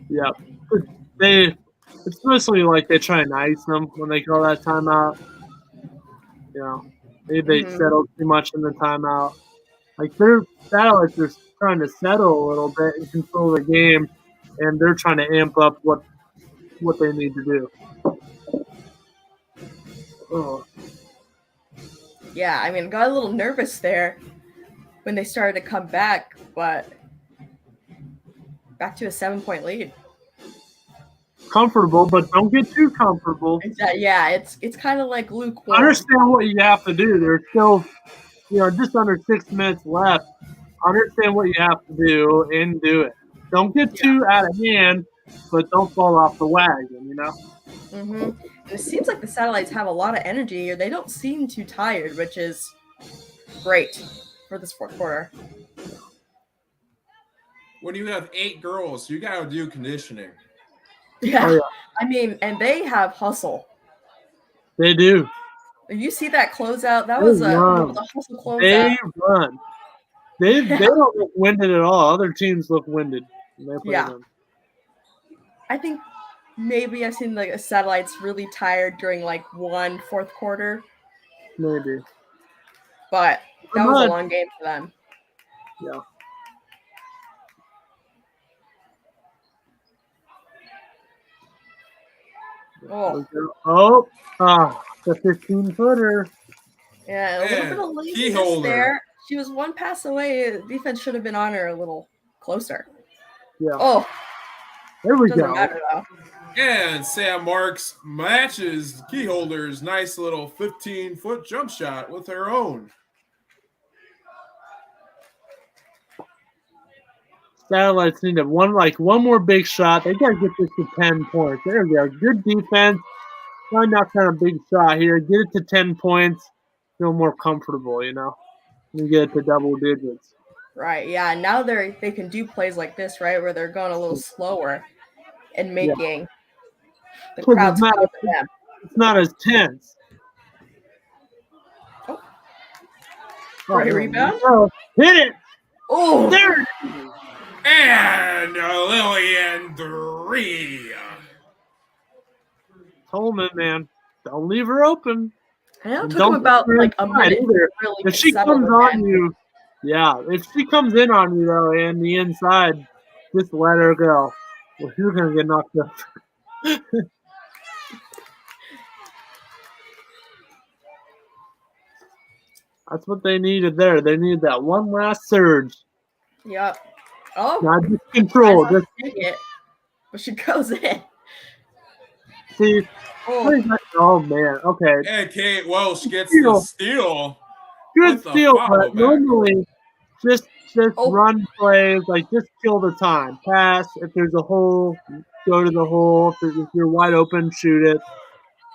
Yeah. It's mostly like they try and ice them when they call that timeout. Maybe they settle too much in the timeout. Like their Satellites are trying to settle a little bit and control the game, and they're trying to amp up what they need to do. Oh. Yeah, I mean, got a little nervous there when they started to come back, but back to a 7-point lead. Comfortable, but don't get too comfortable. Yeah, it's kind of like lukewarm. Understand what you have to do. There's still, just under 6 minutes left. Understand what you have to do and do it. Don't get too out of hand, but don't fall off the wagon, Mm-hmm. It seems like the Satellites have a lot of energy, or they don't seem too tired, which is great for this fourth quarter. When you have 8 girls, you got to do conditioning. Yeah. Oh, yeah. I mean, and they have hustle. They do. You see that closeout? That They was a run. hustle closeout. They run. They don't look winded at all. Other teams look winded when they play them. I think maybe I've seen like a Satellites really tired during like one fourth quarter. Maybe. But that was a long game for them. Yeah. The 15-footer. Yeah, a little bit of laziness there. She was one pass away. Defense should have been on her a little closer. Yeah. Oh, there we doesn't go. matter, though. And Sam Marks matches Keyholder's nice little 15-foot jump shot with her own. Satellites need one more big shot. They got to get this to 10 points. There we go. Good defense. Try not kind of big shot here. Get it to 10 points. Feel more comfortable, And get it to double digits. Right, yeah. Now they can do plays like this, right, where they're going a little slower and making the crowd come for them. It's not as tense. Oh. Great rebound. Oh, hit it. Oh, there it is. And Lillian 3. Tolman, man, don't leave her open. I know it took them about like a minute either. really if she comes on you, if she comes in on you though, and the inside, just let her go. Well, you're gonna get knocked up. That's what they needed there. They needed that one last surge. Yep. Oh, not just control. Just take it, but she goes in. See. Oh man. Okay. And Kate Welsh gets the steal. Good steal, but normally just run plays, just kill the time. Pass. If there's a hole, go to the hole. If you're wide open, shoot it.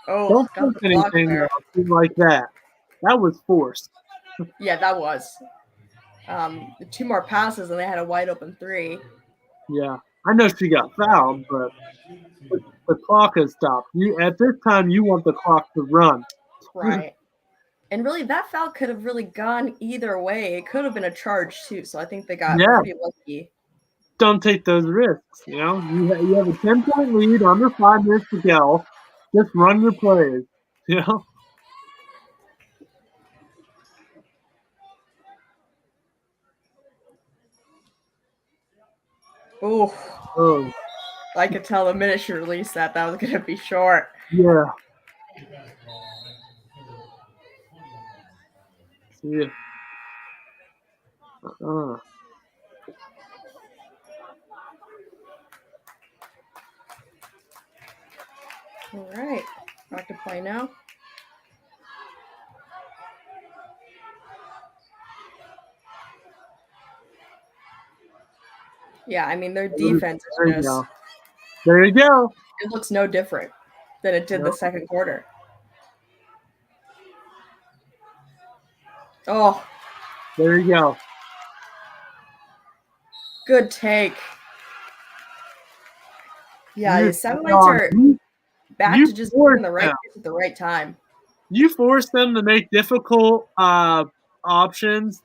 Oh, don't force anything like that. That was forced. Yeah, that was. 2 more passes and they had a wide open 3. Yeah, I know she got fouled, but the clock has stopped. At this time, you want the clock to run. Right. And really, that foul could have really gone either way. It could have been a charge, too. So I think they got pretty lucky. Don't take those risks, You have a 10-point lead, under 5 minutes to go. Just run your plays, Oh. I could tell the minute she released that was going to be short. Yeah. Yeah. All right. Back to play now. Yeah, I mean, their defense is just... There you go. It looks no different than it did the second quarter. Oh. There you go. Good take. Yeah, the Satellites are back to just doing the right at the right time. You force them to make difficult options,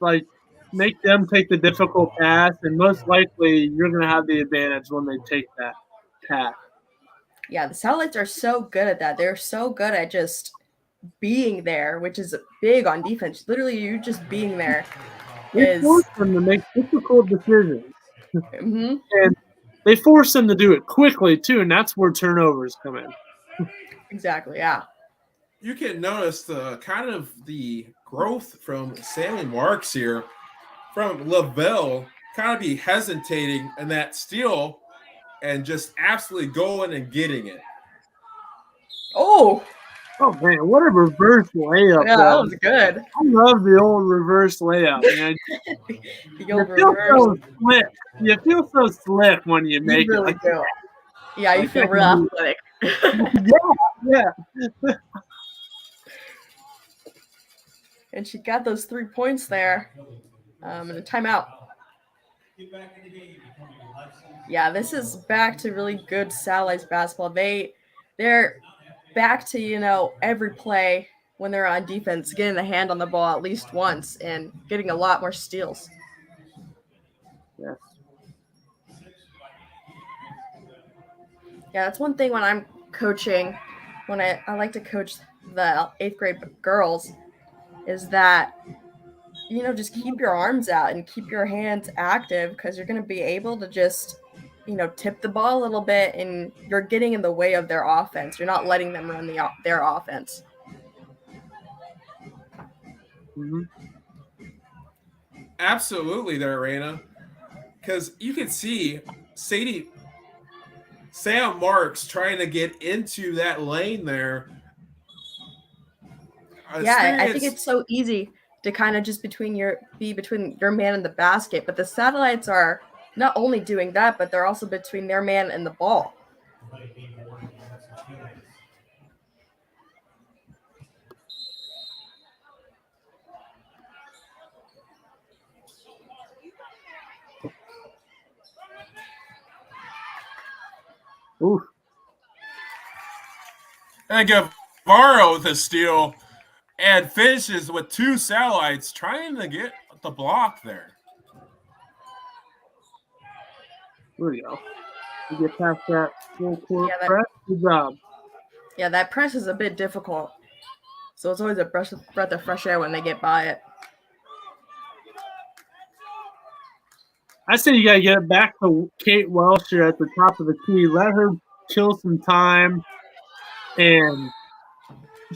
make them take the difficult pass, and most likely you're going to have the advantage when they take that pass. Yeah, the Satellites are so good at that. They're so good at just being there, which is big on defense. Literally, you just being there. They force them to make difficult decisions. Mm-hmm. And they force them to do it quickly, too, and that's where turnovers come in. Exactly, yeah. you can notice the kind of the growth from Sammy Marks here, from Lavelle, kind of be hesitating in that steal and just absolutely going and getting it. Oh, Oh man, what a reverse layup! yeah, that Though. was good. I love the old reverse layup, man. The You old feel reverse. so slick. You feel so slick when you You make it. really Like, do. Yeah, you like feel that real can athletic. yeah. And she got those 3 points there. And a timeout. Get back in the game, becoming a lifetime. Yeah, this is back to really good Satellites basketball. They're back to, every play when they're on defense, getting the hand on the ball at least once and getting a lot more steals. Yes. Yeah, that's one thing when I'm coaching, when I like to coach the 8th grade girls, is that, just keep your arms out and keep your hands active because you're going to be able to just, tip the ball a little bit and you're getting in the way of their offense. You're not letting them run their offense. Mm-hmm. Absolutely there, Raina. Because you can see Sam Marks trying to get into that lane there. Yeah, I think it's so easy to kind of just be between your man and the basket, but the Satellites are not only doing that, but they're also between their man and the ball. Oof. And Guevara with a steal and finishes with 2 Satellites trying to get the block there. There we go. You get past that full court Yeah, press. Good job. Yeah, that press is a bit difficult. So it's always a breath of fresh air when they get by it. I say you got to get back to Kate Welsh here at the top of the key. Let her kill some time. And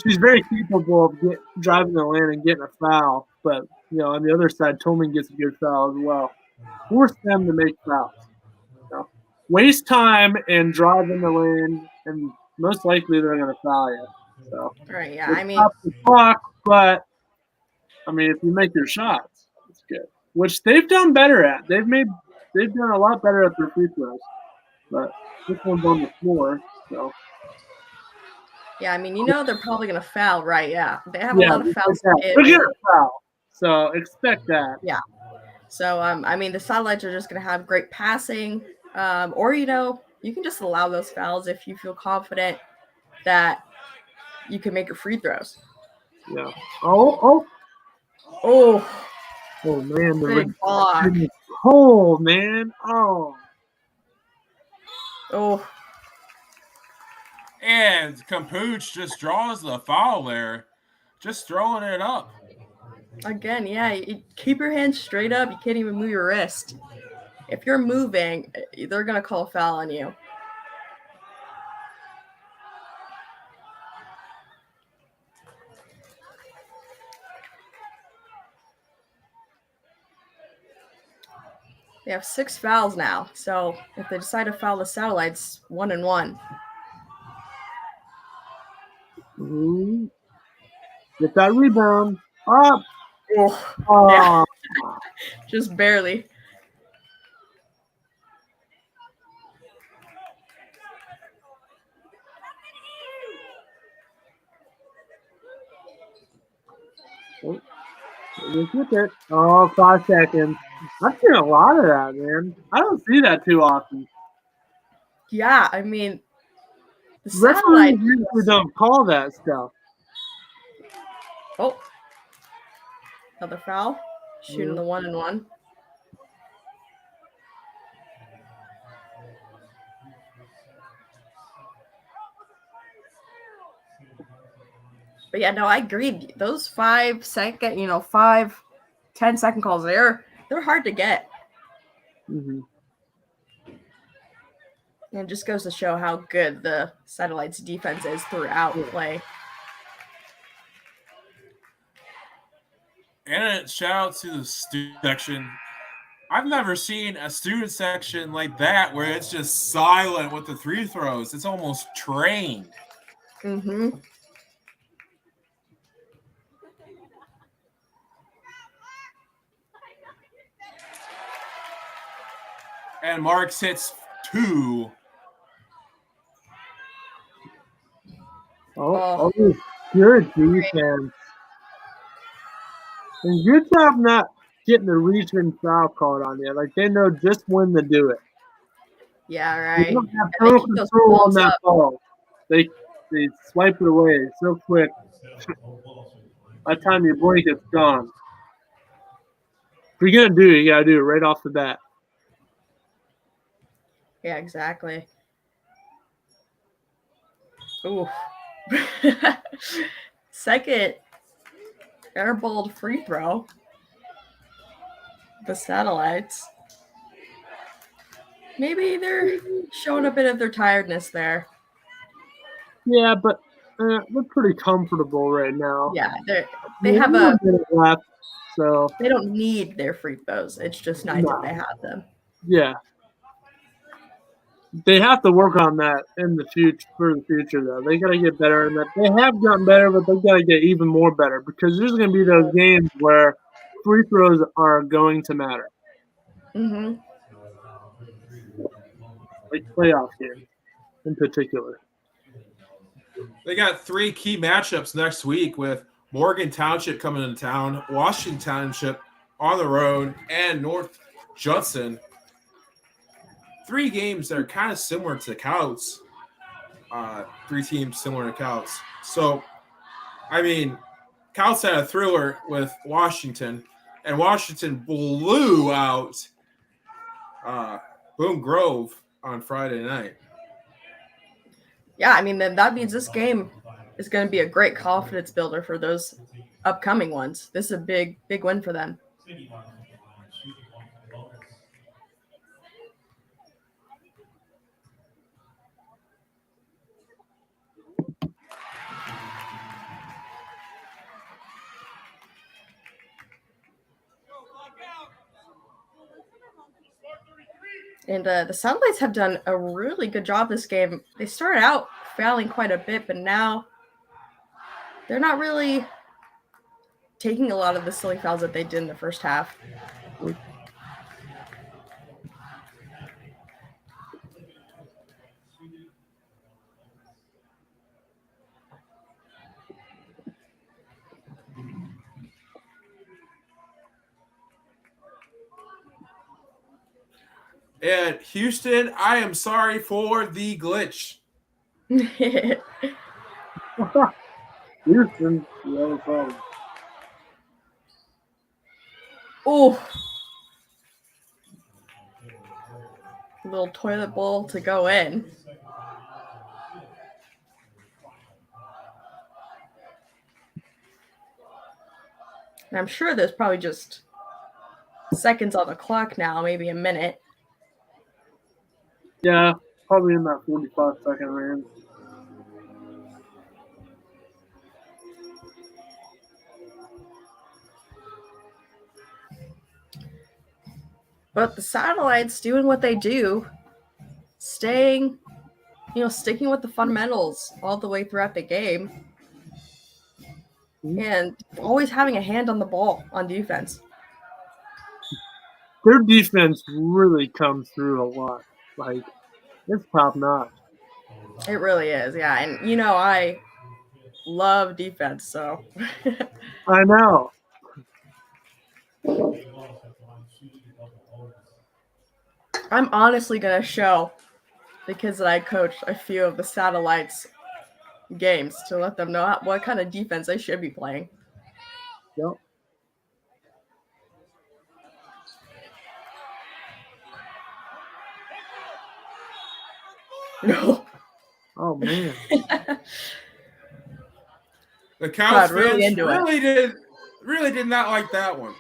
she's very capable of driving the lane and getting a foul. But, on the other side, Tolman gets a good foul as well. Force them to make fouls. Waste time and drive in the lane, and most likely they're going to foul you. So, Right, yeah, stop the clock, but, if you make your shots, it's good. Which they've done better at. They've done a lot better at their free throws. But this one's on the floor, so. Yeah, they're probably going to foul, right? Yeah, they have a lot of fouls. They're going to foul, so expect that. Yeah. So, the Satellites are just going to have great passing, or, you can just allow those fouls if you feel confident that you can make your free throws. Yeah. Oh, man. Big block. Oh, man. Oh. And Campooch just draws the foul there. Just throwing it up. Again, yeah, you keep your hands straight up. You can't even move your wrist. If you're moving, they're going to call a foul on you. They have 6 fouls now, so if they decide to foul the Satellites, 1-1. Get that rebound. Up. Yeah. Just barely. Oh, 5 seconds. I've seen a lot of that, man. I don't see that too often. Yeah, the Referees usually don't call that stuff. Oh. Another foul. Shooting the 1-1. But yeah, no, I agree. Those 5 second, 5-10-second calls, they're hard to get. Mm-hmm. And it just goes to show how good the Satellites defense is throughout play. And shout out to the student section. I've never seen a student section like that where it's just silent with the free throws. It's almost trained. Mm-hmm. And Marks hits 2. Oh, good defense. And good job not getting the reach and foul called on you. Like, they know just when to do it. Yeah, You right. don't have And they total keep those control on balls that up. ball. They swipe it away so quick. By the time you blink, it's gone. If you're going to do it, you got to do it right off the bat. Yeah, exactly. Ooh. Second airballed free throw. The Satellites. Maybe they're showing a bit of their tiredness there. Yeah, but they're pretty comfortable right now. Yeah, they have a minute left, so they don't need their free throws. It's just nice if they have them. yeah. They have to work on that in the future for the future though. They gotta get better in that. They have gotten better, but they gotta get even more better because there's gonna be those games where free throws are going to matter. Mm-hmm. Like playoff games in particular. They got 3 key matchups next week with Morgan Township coming into town, Washington Township on the road, and North Judson. 3 games that are kind of similar to Kouts. 3 teams similar to Kouts. So, I mean, Kouts had a thriller with Washington, and Washington blew out Boone Grove on Friday night. Yeah, I mean, then that means this game is going to be a great confidence builder for those upcoming ones. This is a big win for them. And the Satellites have done a really good job this game. They started out fouling quite a bit, but now they're not really taking a lot of the silly fouls that they did in the first half. And Houston, I am sorry for the glitch. Houston, no problem. Oh, little toilet bowl to go in. And I'm sure there's probably just seconds on the clock now, maybe a minute. Yeah, probably in that 45-second range. But the Satellites doing what they do, sticking with the fundamentals all the way throughout the game. And always having a hand on the ball on defense. Their defense really comes through a lot. Like, it's top notch. It really is, yeah. And, I love defense, so. I know. I'm honestly going to show the kids that I coached a few of the Satellites games to let them know what kind of defense they should be playing. Yep. No. Oh man. The Kouts really fans really did not like that one.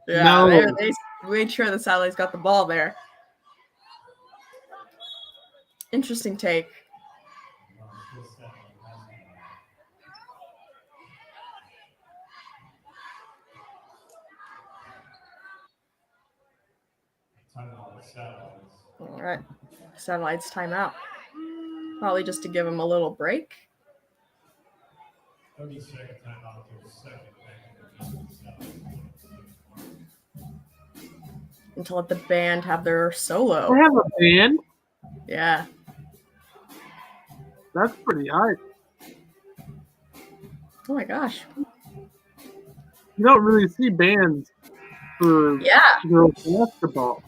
Yeah, no. they made sure the Satellites got the ball there. Interesting take. Timeout, Satellites. All right. Satellites timeout. Probably just to give them a little break. 30-second timeout till second back in the Satellites. And to let the band have their solo. They have a band. Yeah. That's pretty hype. Oh my gosh. You don't really see bands for Yeah. girls basketball.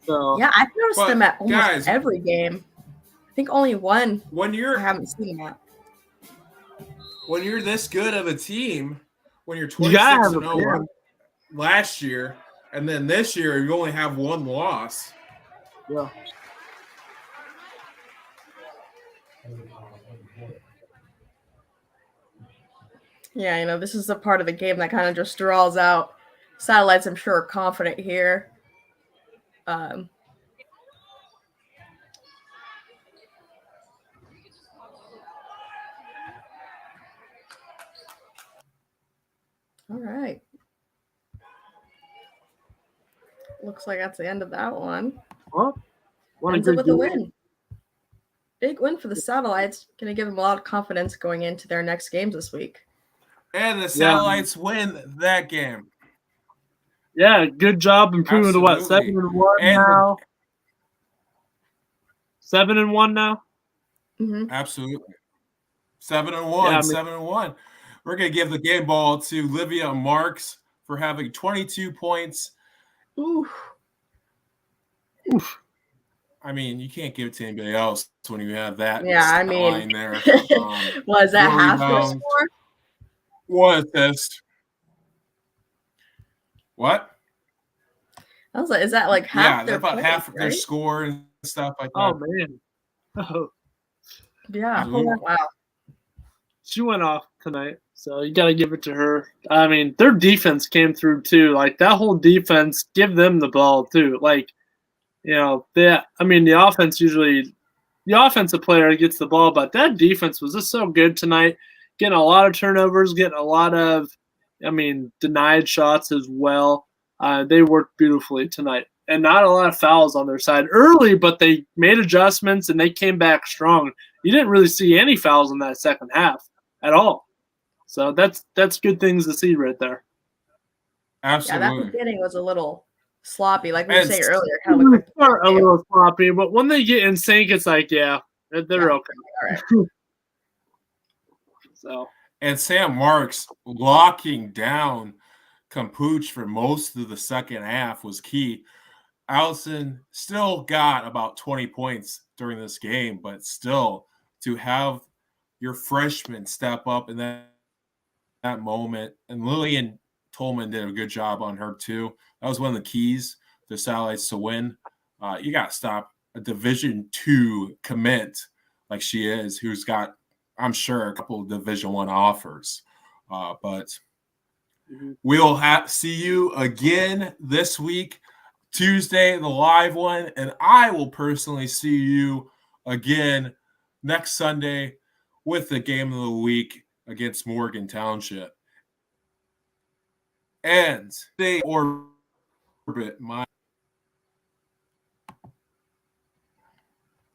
So Yeah, I've noticed But, them at almost guys- every game. I think only one When I you're haven't seen that. this good of a team, when you're you gotta 26 have and a 0 band. last year, and then this year you only have one loss. Yeah. Yeah, you know, this is the part of the game that kind of just draws out. Satellites, I'm sure, are confident here. All right. Looks like that's the end of that one. Well, what a Ends it good with a game. win. Big win for the Satellites. Going to give them a lot of confidence going into their next games this week. And the Satellites win that game. Yeah, good job improving to what? Absolutely. 7-1 And now. 7-1 now. Mm-hmm. Absolutely. 7-1, Yeah, 7-1. We're going to give the game ball to Livia Marks for having 22 points. Ooh. Oof. I mean, you can't give it to anybody else when you have that Yeah, I stat mean, line there. was that 4 half their rebounds. score? 1 assist. What? I was like, is that like half Yeah, their about points, half their right? score and stuff like that. Oh, man. Oh, Yeah. Absolutely. Wow. she went off tonight, so you got to give it to her. I mean, their defense came through, too. Like, that whole defense, give them the ball, too. Like, you know, the offense usually – the offensive player gets the ball, but that defense was just so good tonight, getting a lot of turnovers, getting a lot of, denied shots as well. They worked beautifully tonight, and not a lot of fouls on their side early, but they made adjustments and they came back strong. You didn't really see any fouls in that second half at all. So that's good things to see right there. Yeah, that Absolutely. beginning was a little sloppy, like we were And saying earlier. Kind of looked like the Start a first game. little sloppy, but when they get in sync, it's like, yeah, they're Yeah. okay. All right. So And Sam Marks locking down Campooch for most of the second half was key. Allison still got about 20 points during this game, but still to have your freshman step up in that moment. And Lillian Tolman did a good job on her too. That was one of the keys to Satellites to win. You got to stop a Division II commit like she is, who's got, I'm sure, a couple of Division I offers. But we'll see you again this week, Tuesday, the live one, and I will personally see you again next Sunday with the game of the week against Morgan Township. And stay orbit my